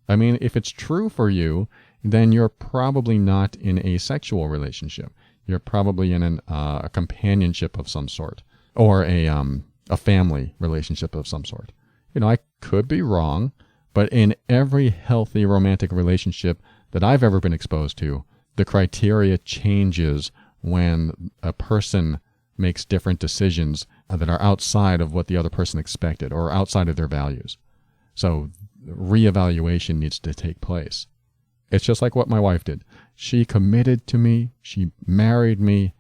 I mean, if it's true for you, then you're probably not in a sexual relationship. You're probably in a companionship of some sort, or a family relationship of some sort. You know, I could be wrong, but in every healthy romantic relationship that I've ever been exposed to, the criteria changes when a person makes different decisions that are outside of what the other person expected or outside of their values. So reevaluation needs to take place. It's just like what my wife did. She committed to me, she married me,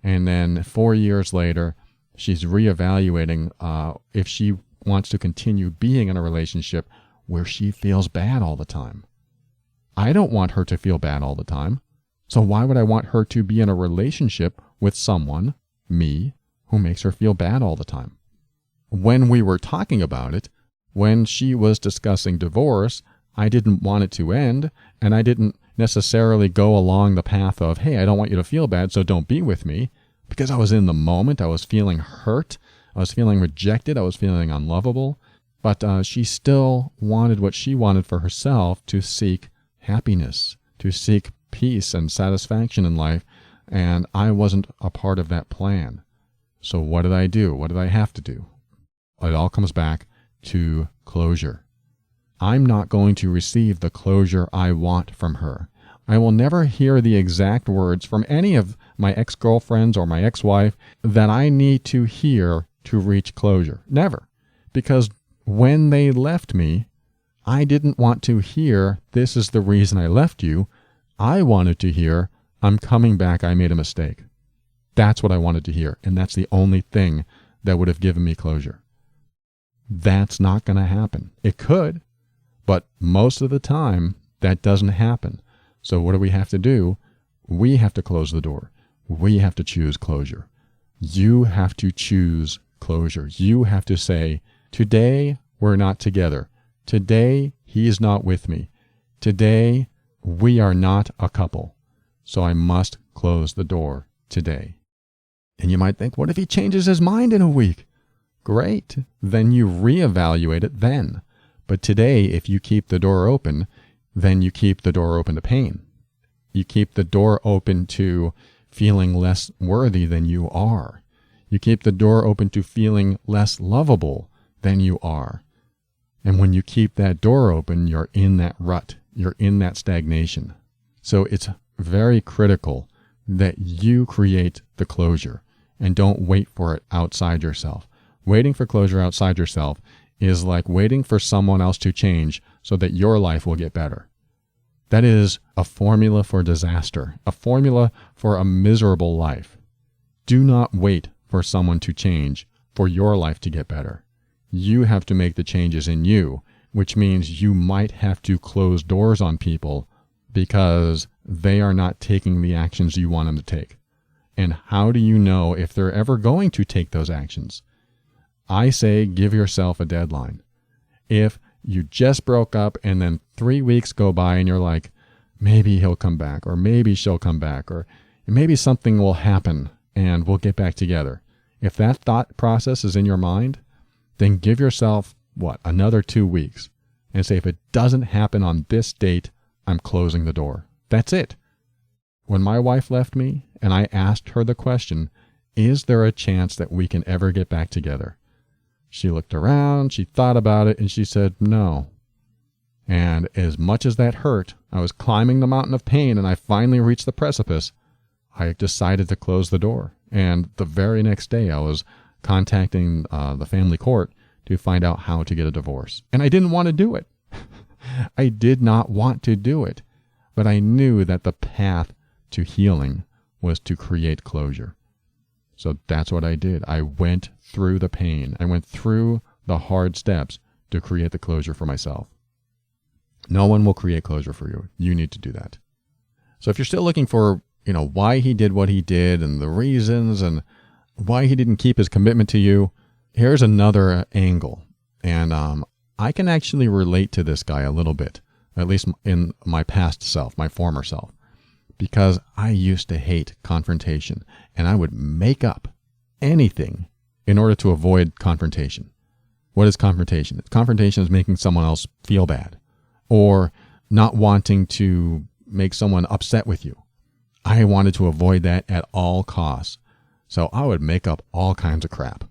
and then 4 years later, she's reevaluating if she wants to continue being in a relationship where she feels bad all the time. I don't want her to feel bad all the time. So why would I want her to be in a relationship with someone, me, who makes her feel bad all the time? When we were talking about it, when she was discussing divorce, I didn't want it to end, and I didn't necessarily go along the path of, hey, I don't want you to feel bad, so don't be with me, because I was in the moment. I was feeling hurt. I was feeling rejected. I was feeling unlovable. But she still wanted what she wanted for herself, to seek happiness, to seek peace and satisfaction in life, and I wasn't a part of that plan. So what did I do? What did I have to do? It all comes back to closure. I'm not going to receive the closure I want from her. I will never hear the exact words from any of my ex-girlfriends or my ex-wife that I need to hear to reach closure. Never. Because when they left me, I didn't want to hear, this is the reason I left you. I wanted to hear, I'm coming back, I made a mistake. That's what I wanted to hear, and that's the only thing that would have given me closure. That's not going to happen. It could, but most of the time, that doesn't happen. So what do we have to do? We have to close the door. We have to choose closure. You have to choose closure. You have to say, today, we're not together. Today, he's not with me. Today, we are not a couple. So I must close the door today. And you might think, what if he changes his mind in a week? Great. Then you reevaluate it then. But today, if you keep the door open, then you keep the door open to pain. You keep the door open to feeling less worthy than you are. You keep the door open to feeling less lovable than you are. And when you keep that door open, you're in that rut. You're in that stagnation. So it's very critical that you create the closure and don't wait for it outside yourself. Waiting for closure outside yourself is like waiting for someone else to change so that your life will get better. That is a formula for disaster, a formula for a miserable life. Do not wait for someone to change for your life to get better. You have to make the changes in you, which means you might have to close doors on people because they are not taking the actions you want them to take. And how do you know if they're ever going to take those actions? I say give yourself a deadline. If you just broke up and then 3 weeks go by and you're like, maybe he'll come back, or maybe she'll come back, or maybe something will happen and we'll get back together. If that thought process is in your mind, then give yourself, another 2 weeks. And say, if it doesn't happen on this date, I'm closing the door. That's it. When my wife left me and I asked her the question, is there a chance that we can ever get back together? She looked around, she thought about it, and she said, no. And as much as that hurt, I was climbing the mountain of pain and I finally reached the precipice. I decided to close the door. And the very next day I was contacting the family court to find out how to get a divorce. And I didn't want to do it. I did not want to do it. But I knew that the path to healing was to create closure. So that's what I did. I went through the pain. I went through the hard steps to create the closure for myself. No one will create closure for you. You need to do that. So if you're still looking for, why he did what he did and the reasons and why he didn't keep his commitment to you, here's another angle. And I can actually relate to this guy a little bit, at least in my past self, my former self, because I used to hate confrontation and I would make up anything in order to avoid confrontation. What is confrontation? Confrontation is making someone else feel bad or not wanting to make someone upset with you. I wanted to avoid that at all costs. So I would make up all kinds of crap.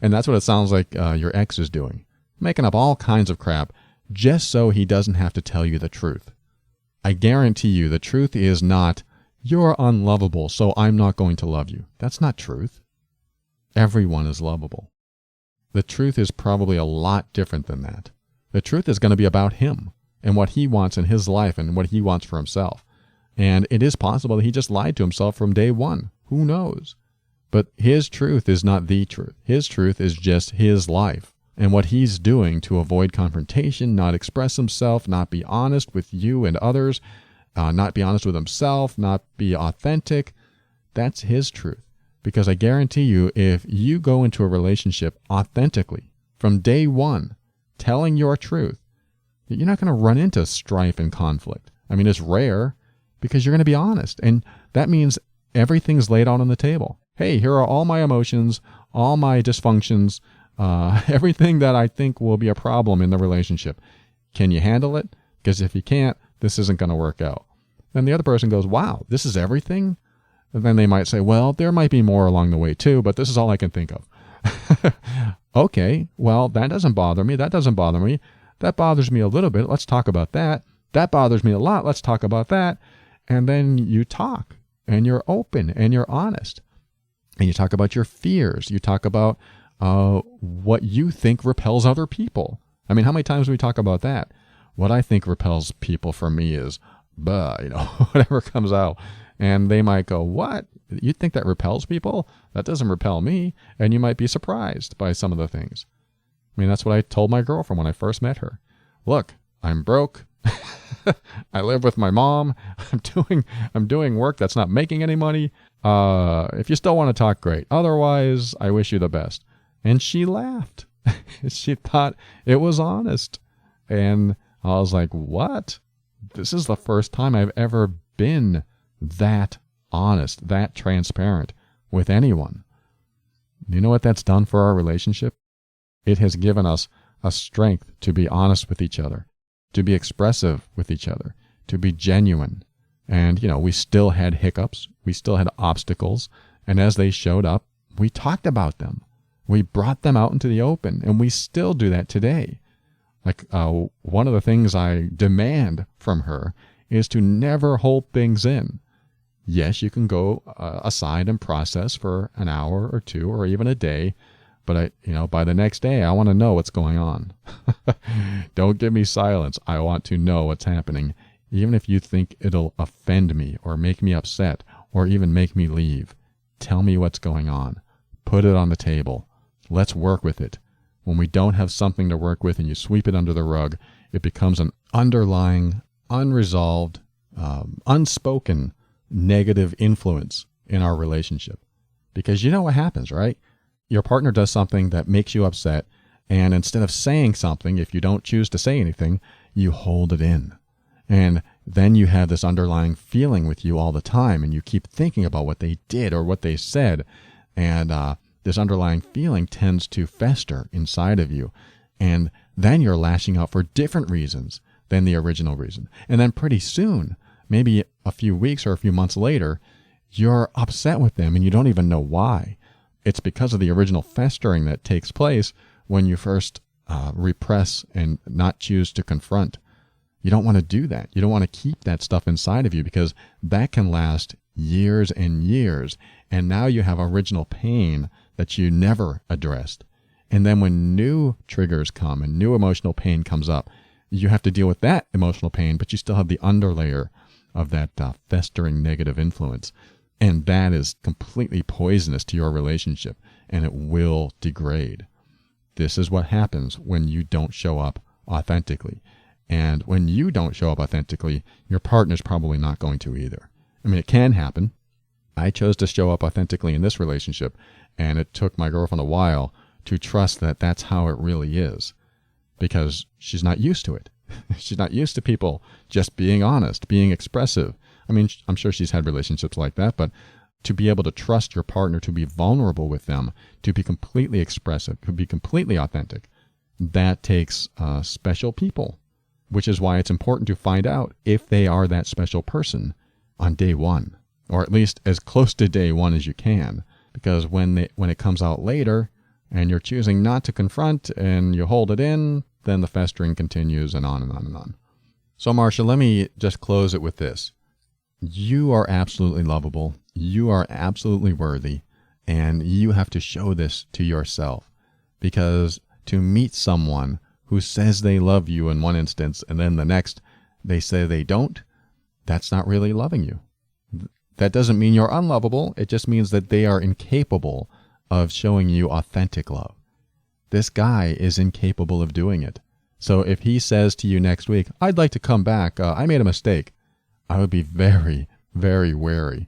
And that's what it sounds like your ex is doing. Making up all kinds of crap just so he doesn't have to tell you the truth. I guarantee you the truth is not, you're unlovable, so I'm not going to love you. That's not truth. Everyone is lovable. The truth is probably a lot different than that. The truth is going to be about him and what he wants in his life and what he wants for himself. And it is possible that he just lied to himself from day one. Who knows? But his truth is not the truth. His truth is just his life. And what he's doing to avoid confrontation, not express himself, not be honest with you and others, not be honest with himself, not be authentic, that's his truth. Because I guarantee you, if you go into a relationship authentically from day one, telling your truth, you're not going to run into strife and conflict. I mean, it's rare because you're going to be honest. And that means everything's laid out on the table. Hey, here are all my emotions, all my dysfunctions, everything that I think will be a problem in the relationship. Can you handle it? Because if you can't, this isn't going to work out. Then the other person goes, wow, this is everything? And then they might say, well, there might be more along the way too, but this is all I can think of. Okay, well, that doesn't bother me. That doesn't bother me. That bothers me a little bit. Let's talk about that. That bothers me a lot. Let's talk about that. And then you talk and you're open and you're honest. And you talk about your fears. You talk about what you think repels other people. I mean, how many times do we talk about that? What I think repels people for me is, whatever comes out. And they might go, what? You think that repels people? That doesn't repel me. And you might be surprised by some of the things. I mean, that's what I told my girlfriend when I first met her. Look, I'm broke. I live with my mom. I'm doing work that's not making any money. If you still want to talk, great. Otherwise, I wish you the best. And she laughed. She thought it was honest. And I was like, what? This is the first time I've ever been that honest, that transparent with anyone. You know what that's done for our relationship? It has given us a strength to be honest with each other, to be expressive with each other, to be genuine. And, we still had hiccups. We still had obstacles. And as they showed up, we talked about them. We brought them out into the open. And we still do that today. Like one of the things I demand from her is to never hold things in. Yes, you can go aside and process for an hour or two or even a day. But by the next day, I want to know what's going on. Don't give me silence. I want to know what's happening. Even if you think it'll offend me or make me upset or even make me leave, tell me what's going on. Put it on the table. Let's work with it. When we don't have something to work with and you sweep it under the rug, it becomes an underlying, unresolved, unspoken negative influence in our relationship. Because you know what happens, right? Your partner does something that makes you upset, and instead of saying something, if you don't choose to say anything, you hold it in. And then you have this underlying feeling with you all the time, and you keep thinking about what they did or what they said, and this underlying feeling tends to fester inside of you. And then you're lashing out for different reasons than the original reason. And then pretty soon, maybe a few weeks or a few months later, you're upset with them and you don't even know why. It's because of the original festering that takes place when you first repress and not choose to confront. You don't want to do that. You don't want to keep that stuff inside of you because that can last years and years. And now you have original pain that you never addressed. And then when new triggers come and new emotional pain comes up, you have to deal with that emotional pain, but you still have the underlayer of that festering negative influence. And that is completely poisonous to your relationship, and it will degrade. This is what happens when you don't show up authentically. And when you don't show up authentically, your partner's probably not going to either. I mean, it can happen. I chose to show up authentically in this relationship, and it took my girlfriend a while to trust that that's how it really is, because she's not used to it. She's not used to people just being honest, being expressive. I mean, I'm sure she's had relationships like that, but to be able to trust your partner, to be vulnerable with them, to be completely expressive, to be completely authentic, that takes special people, which is why it's important to find out if they are that special person on day one, or at least as close to day one as you can, because when it comes out later and you're choosing not to confront and you hold it in, then the festering continues and on and on and on. So Marcia, let me just close it with this. You are absolutely lovable. You are absolutely worthy. And you have to show this to yourself, because to meet someone who says they love you in one instance and then the next they say they don't, that's not really loving you. That doesn't mean you're unlovable. It just means that they are incapable of showing you authentic love. This guy is incapable of doing it. So if he says to you next week, I'd like to come back, I made a mistake, I would be very, very wary.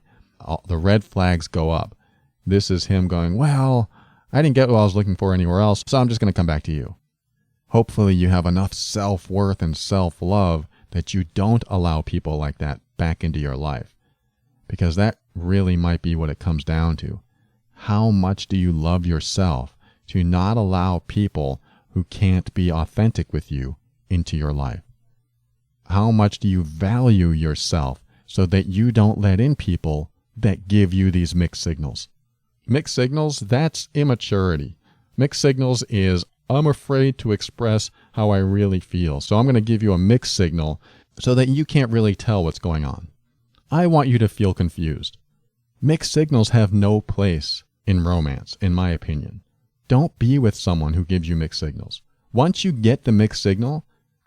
The red flags go up. This is him going, well, I didn't get what I was looking for anywhere else, so I'm just going to come back to you. Hopefully you have enough self-worth and self-love that you don't allow people like that back into your life, because that really might be what it comes down to. How much do you love yourself to not allow people who can't be authentic with you into your life? How much do you value yourself so that you don't let in people that give you these mixed signals? Mixed signals, that's immaturity. Mixed signals is, I'm afraid to express how I really feel, so I'm going to give you a mixed signal so that you can't really tell what's going on. I want you to feel confused. Mixed signals have no place in romance, in my opinion. Don't be with someone who gives you mixed signals. Once you get the mixed signal,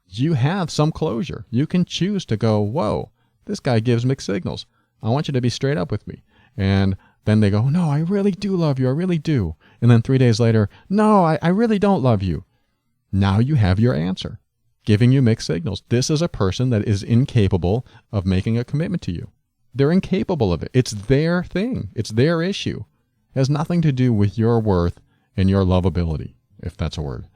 you have some closure. You can choose to go, whoa, this guy gives mixed signals. I want you to be straight up with me. And then they go, no, I really do love you. I really do. And then 3 days later, no, I really don't love you. Now you have your answer, giving you mixed signals. This is a person that is incapable of making a commitment to you. They're incapable of it. It's their thing. It's their issue. It has nothing to do with your worth and your lovability, if that's a word.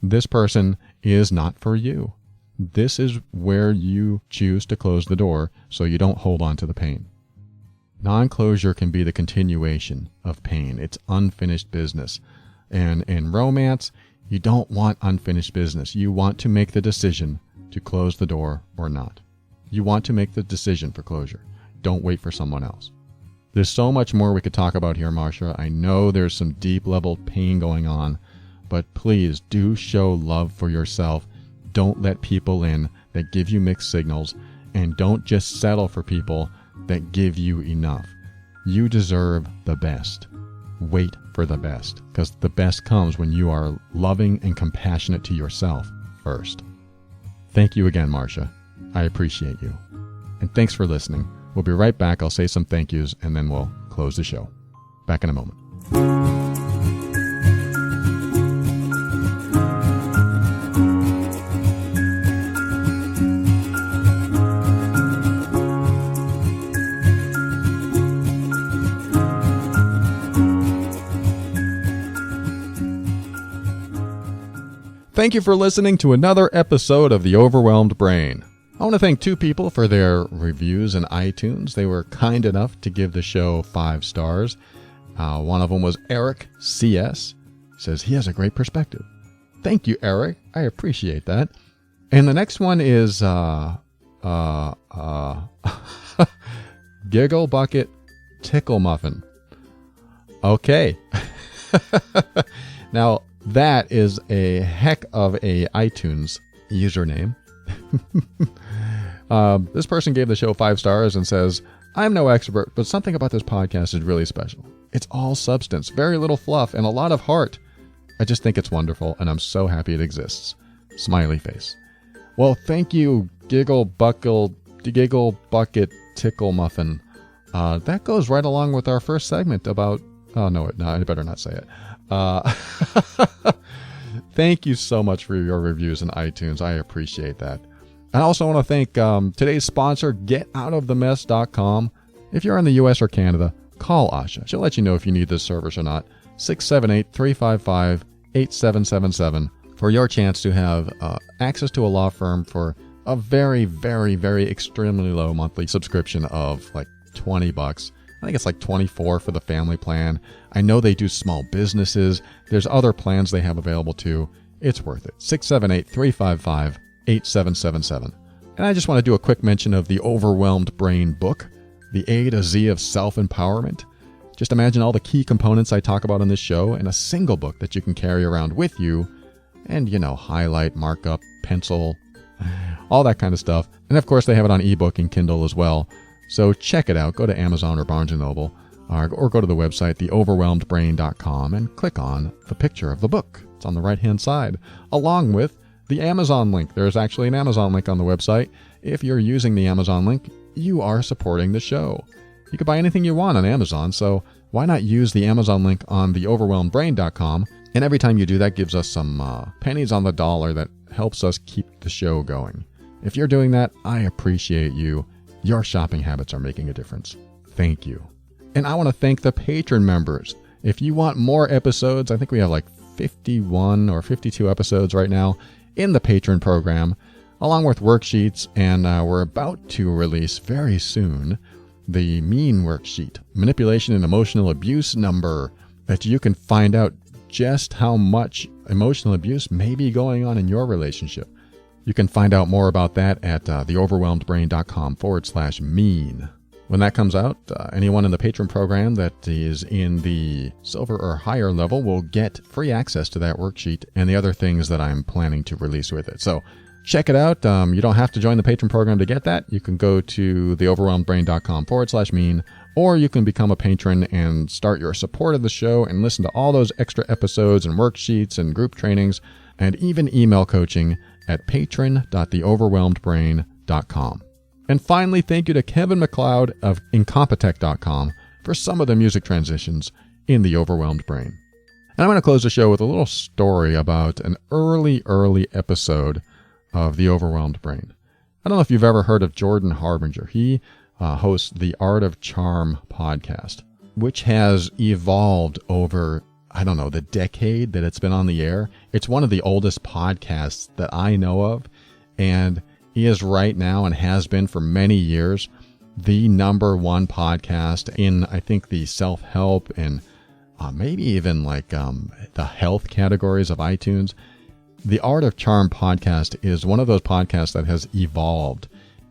This person is not for you. This is where you choose to close the door so you don't hold on to the pain. Non-closure can be the continuation of pain. It's unfinished business. And in romance, you don't want unfinished business. You want to make the decision to close the door or not. You want to make the decision for closure. Don't wait for someone else. There's so much more we could talk about here, Marcia. I know there's some deep level pain going on, but please do show love for yourself. Don't let people in that give you mixed signals, and don't just settle for people that give you enough. You deserve the best. wait for the best, because the best comes when you are loving and compassionate to yourself first. Thank you again, Marcia. I appreciate you. And thanks for listening. We'll be right back. I'll say some thank yous, and then we'll close the show. Back in a moment. Thank you for listening to another episode of The Overwhelmed Brain. I want to thank two people for their reviews in iTunes. They were kind enough to give the show 5 stars. One of them was Eric CS. He says he has a great perspective. Thank you, Eric. I appreciate that. And the next one is Giggle Bucket Tickle Muffin. Okay. Now, that is a heck of a iTunes username. This person gave the show 5 stars and says, I'm no expert, but something about this podcast is really special. It's all substance, very little fluff, and a lot of heart. I just think it's wonderful, and I'm so happy it exists. Smiley face. Well, thank you, Giggle Bucket Tickle Muffin. That goes right along with our first segment about... Oh, no, I better not say it. Thank you so much for your reviews in iTunes. I appreciate that. I also want to thank today's sponsor, GetOutOfTheMess.com. If you're in the U.S. or Canada, call Asha. She'll let you know if you need this service or not. 678-355-8777 for your chance to have access to a law firm for a very, very, very extremely low monthly subscription of like $20. I think it's like $24 for the family plan. I know they do small businesses. There's other plans they have available too. It's worth it. 678-355-8777. And I just want to do a quick mention of the Overwhelmed Brain book, The A to Z of Self-Empowerment. Just imagine all the key components I talk about in this show in a single book that you can carry around with you and, highlight, mark up, pencil, all that kind of stuff. And of course, they have it on ebook and Kindle as well. So check it out. Go to Amazon or Barnes & Noble or go to the website, theoverwhelmedbrain.com, and click on the picture of the book. It's on the right-hand side, along with the Amazon link. There's actually an Amazon link on the website. If you're using the Amazon link, you are supporting the show. You can buy anything you want on Amazon, so why not use the Amazon link on theoverwhelmedbrain.com? And every time you do that, gives us some pennies on the dollar that helps us keep the show going. If you're doing that, I appreciate you. Your shopping habits are making a difference. Thank you. And I want to thank the patron members. If you want more episodes, I think we have like 51 or 52 episodes right now in the patron program, along with worksheets, and we're about to release very soon the MEAN worksheet, Manipulation and Emotional Abuse Number, that you can find out just how much emotional abuse may be going on in your relationship. You can find out more about that at theoverwhelmedbrain.com/MEAN. When that comes out, anyone in the patron program that is in the silver or higher level will get free access to that worksheet and the other things that I'm planning to release with it. So check it out. You don't have to join the patron program to get that. You can go to theoverwhelmedbrain.com/MEAN, or you can become a patron and start your support of the show and listen to all those extra episodes and worksheets and group trainings and even email coaching at patron.theoverwhelmedbrain.com. And finally, thank you to Kevin MacLeod of Incompetech.com for some of the music transitions in The Overwhelmed Brain. And I'm going to close the show with a little story about an early episode of The Overwhelmed Brain. I don't know if you've ever heard of Jordan Harbinger. He hosts the Art of Charm podcast, which has evolved over, the decade that it's been on the air. It's one of the oldest podcasts that I know of, and he is right now, and has been for many years, the number one podcast in, I think, the self-help and maybe even the health categories of iTunes. The Art of Charm podcast is one of those podcasts that has evolved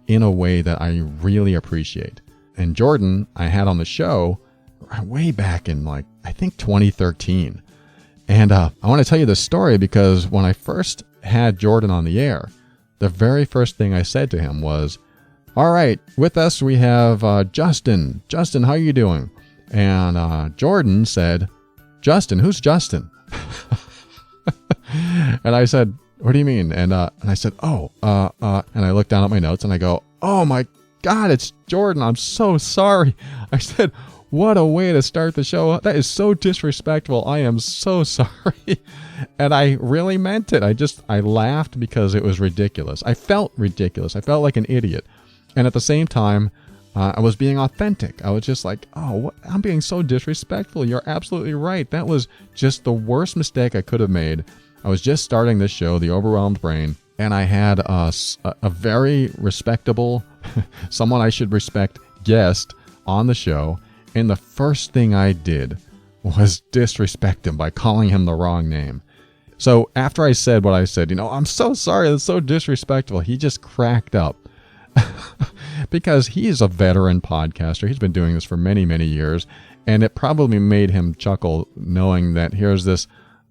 in a way that I really appreciate. And Jordan, I had on the show way back in I think 2013. And I want to tell you this story because when I first had Jordan on the air, the very first thing I said to him was, all right, with us we have Justin. Justin, how are you doing? And Jordan said, Justin, who's Justin? And I said, what do you mean? And I said, and I looked down at my notes and I go, oh my God, it's Jordan. I'm so sorry. I said, what a way to start the show. That is so disrespectful. I am so sorry. And I really meant it. I laughed because it was ridiculous. I felt ridiculous. I felt like an idiot. And at the same time, I was being authentic. I was just like, I'm being so disrespectful. You're absolutely right. That was just the worst mistake I could have made. I was just starting this show, The Overwhelmed Brain, and I had a very respectable, someone I should respect, guest on the show. And the first thing I did was disrespect him by calling him the wrong name. So after I said what I said, I'm so sorry, that's so disrespectful, he just cracked up. Because he is a veteran podcaster. He's been doing this for many, many years. And it probably made him chuckle knowing that here's this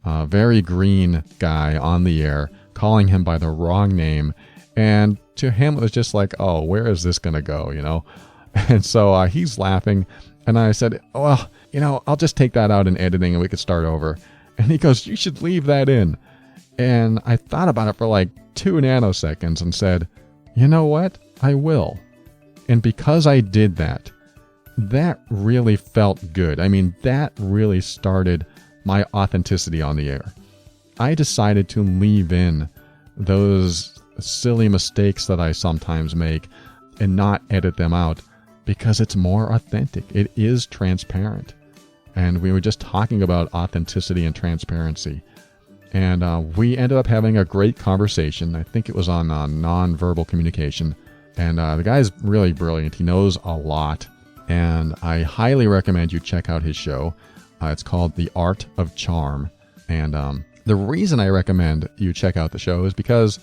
very green guy on the air calling him by the wrong name. And to him, it was just like, oh, where is this going to go, And so he's laughing. And I said, well, I'll just take that out in editing and we could start over. And he goes, you should leave that in. And I thought about it for like 2 nanoseconds and said, you know what? I will. And because I did that, that really felt good. I mean, that really started my authenticity on the air. I decided to leave in those silly mistakes that I sometimes make and not edit them out because it's more authentic. It is transparent. And we were just talking about authenticity and transparency. And we ended up having a great conversation. I think it was on nonverbal communication. And the guy's really brilliant. He knows a lot. And I highly recommend you check out his show. It's called The Art of Charm. And the reason I recommend you check out the show is because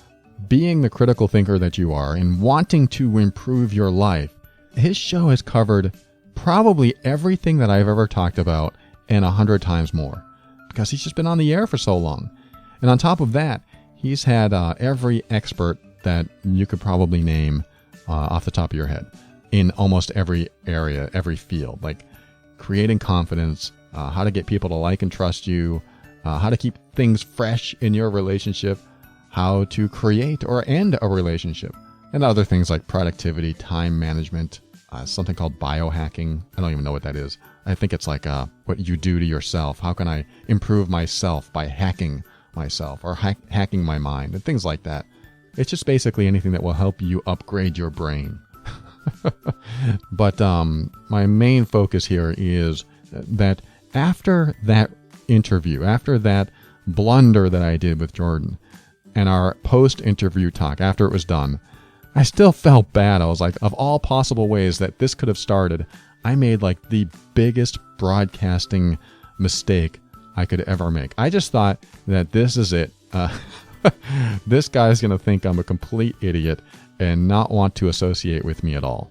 being the critical thinker that you are and wanting to improve your life, his show has covered probably everything that I've ever talked about and 100 times more. Because he's just been on the air for so long. And on top of that, he's had every expert that you could probably name off the top of your head in almost every area, every field, like creating confidence, how to get people to like and trust you, how to keep things fresh in your relationship, how to create or end a relationship, and other things like productivity, time management, something called biohacking. I don't even know what that is. I think it's like what you do to yourself. How can I improve myself by hacking myself or hacking my mind and things like that. It's just basically anything that will help you upgrade your brain. But my main focus here is that after that interview, after that blunder that I did with Jordan and our post-interview talk, after it was done, I still felt bad. I was like, of all possible ways that this could have started, I made like the biggest broadcasting mistake I could ever make. I just thought that this is it. This guy's going to think I'm a complete idiot and not want to associate with me at all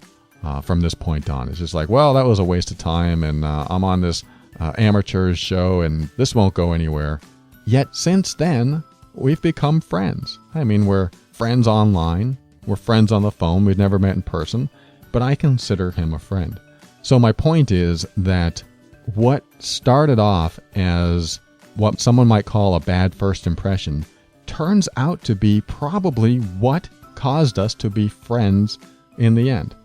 from this point on. It's just like, well, that was a waste of time, and I'm on this amateurs show, and this won't go anywhere. Yet since then, we've become friends. I mean, we're friends online. We're friends on the phone. We've never met in person, but I consider him a friend. So my point is that what started off as what someone might call a bad first impression turns out to be probably what caused us to be friends in the end.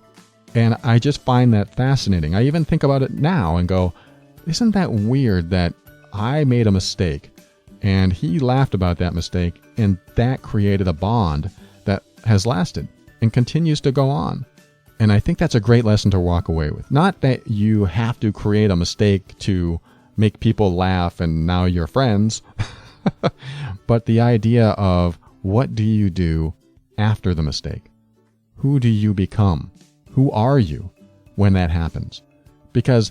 And I just find that fascinating. I even think about it now and go, isn't that weird that I made a mistake and he laughed about that mistake, and that created a bond that has lasted and continues to go on. And I think that's a great lesson to walk away with. Not that you have to create a mistake to make people laugh and now you're friends, but the idea of what do you do after the mistake? Who do you become? Who are you when that happens? Because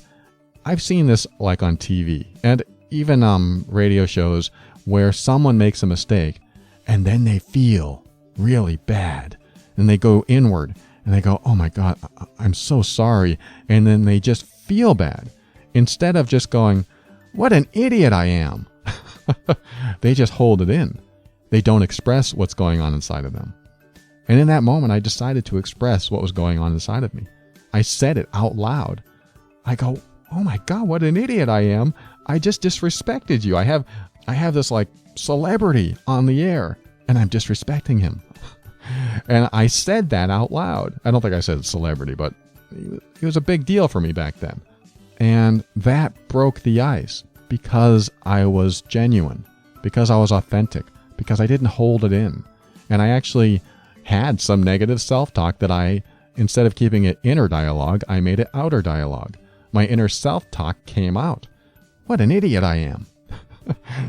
I've seen this like on TV and even radio shows where someone makes a mistake and then they feel really bad and they go inward and they go, oh my God, I'm so sorry. And then they just feel bad instead of just going, what an idiot I am. They just hold it in. They don't express what's going on inside of them. And in that moment, I decided to express what was going on inside of me. I said it out loud. I go, oh my God, what an idiot I am. I just disrespected you. I have this like celebrity on the air and I'm disrespecting him. And I said that out loud. I don't think I said celebrity, but it was a big deal for me back then. And that broke the ice because I was genuine, because I was authentic, because I didn't hold it in. And I actually had some negative self-talk that instead of keeping it inner dialogue, I made it outer dialogue. My inner self-talk came out. What an idiot I am.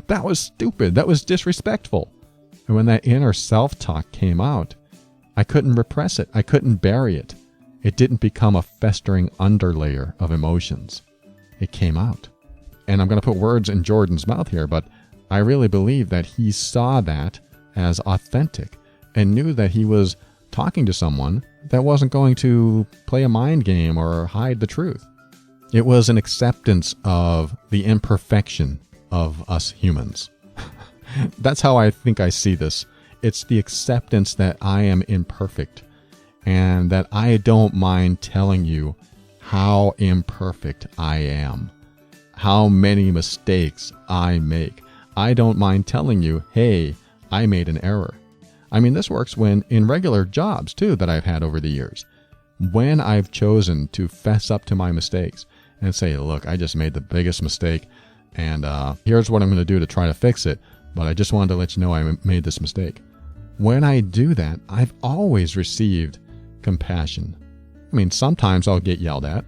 That was stupid. That was disrespectful. And when that inner self-talk came out, I couldn't repress it. I couldn't bury it. It didn't become a festering underlayer of emotions. It came out. And I'm going to put words in Jordan's mouth here, but I really believe that he saw that as authentic and knew that he was talking to someone that wasn't going to play a mind game or hide the truth. It was an acceptance of the imperfection of us humans. That's how I think I see this. It's the acceptance that I am imperfect and that I don't mind telling you how imperfect I am, how many mistakes I make. I don't mind telling you, hey, I made an error. I mean, this works when in regular jobs too that I've had over the years. When I've chosen to fess up to my mistakes and say, look, I just made the biggest mistake and here's what I'm going to do to try to fix it. But I just wanted to let you know I made this mistake. When I do that, I've always received compassion. I mean, sometimes I'll get yelled at,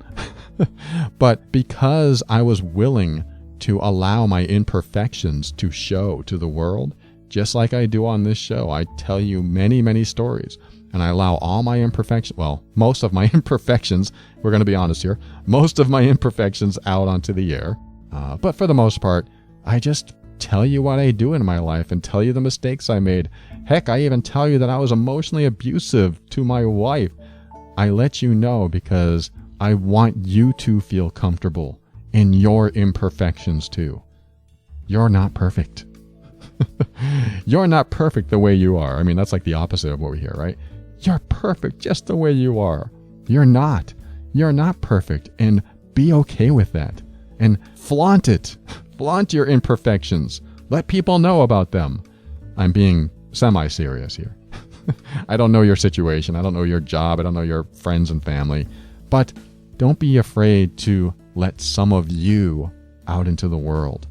but because I was willing to allow my imperfections to show to the world, just like I do on this show, I tell you many, many stories, and I allow all my imperfections, well, most of my imperfections, we're going to be honest here, most of my imperfections out onto the air. But for the most part, I just tell you what I do in my life and tell you the mistakes I made. Heck, I even tell you that I was emotionally abusive to my wife. I let you know because I want you to feel comfortable in your imperfections too. You're not perfect. You're not perfect the way you are. I mean, that's like the opposite of what we hear, right? You're perfect just the way you are. You're not. You're not perfect, and be okay with that. And flaunt it. Flaunt your imperfections. Let people know about them. I'm being semi-serious here. I don't know your situation. I don't know your job. I don't know your friends and family. But don't be afraid to let some of you out into the world.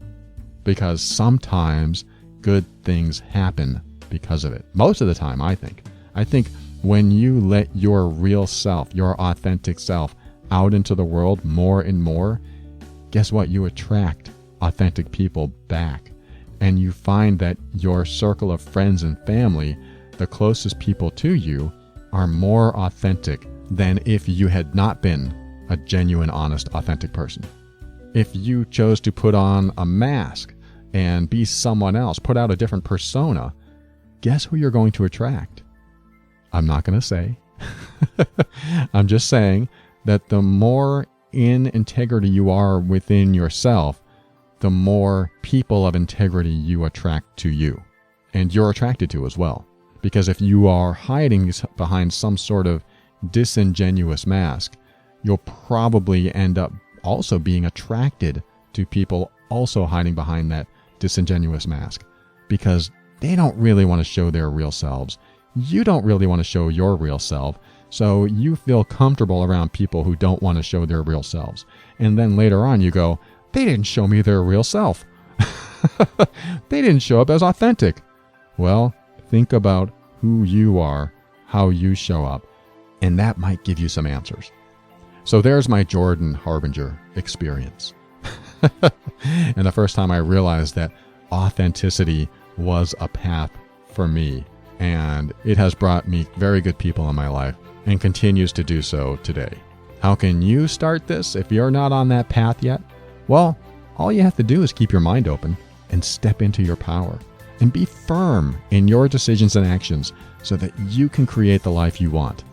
Because sometimes good things happen because of it. Most of the time, I think. I think when you let your real self, your authentic self, out into the world more and more, guess what? You attract authentic people back. And you find that your circle of friends and family, the closest people to you, are more authentic than if you had not been a genuine, honest, authentic person. If you chose to put on a mask and be someone else, put out a different persona, guess who you're going to attract? I'm not going to say. I'm just saying that the more in integrity you are within yourself, the more people of integrity you attract to you. And you're attracted to as well. Because if you are hiding behind some sort of disingenuous mask, you'll probably end up also being attracted to people also hiding behind that disingenuous mask. Because they don't really want to show their real selves. You don't really want to show your real self. So you feel comfortable around people who don't want to show their real selves. And then later on you go, they didn't show me their real self. They didn't show up as authentic. Well, think about who you are, how you show up, and that might give you some answers. So there's my Jordan Harbinger experience. And the first time I realized that authenticity was a path for me. And it has brought me very good people in my life and continues to do so today. How can you start this if you're not on that path yet? Well, all you have to do is keep your mind open and step into your power and be firm in your decisions and actions so that you can create the life you want.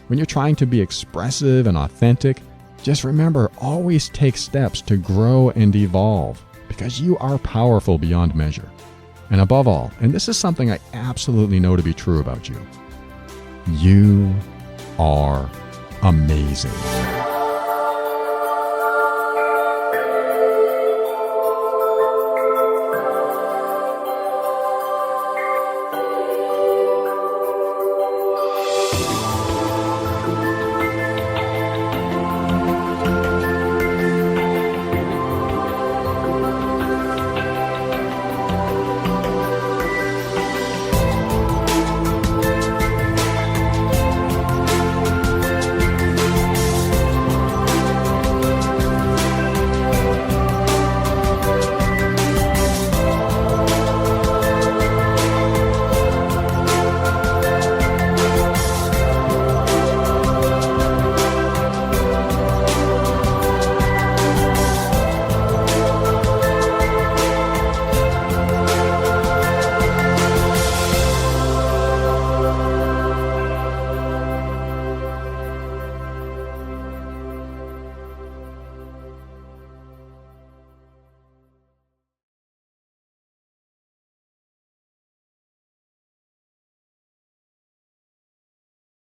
When you're trying to be expressive and authentic, just remember, always take steps to grow and evolve because you are powerful beyond measure. And above all, and this is something I absolutely know to be true about you, you are amazing.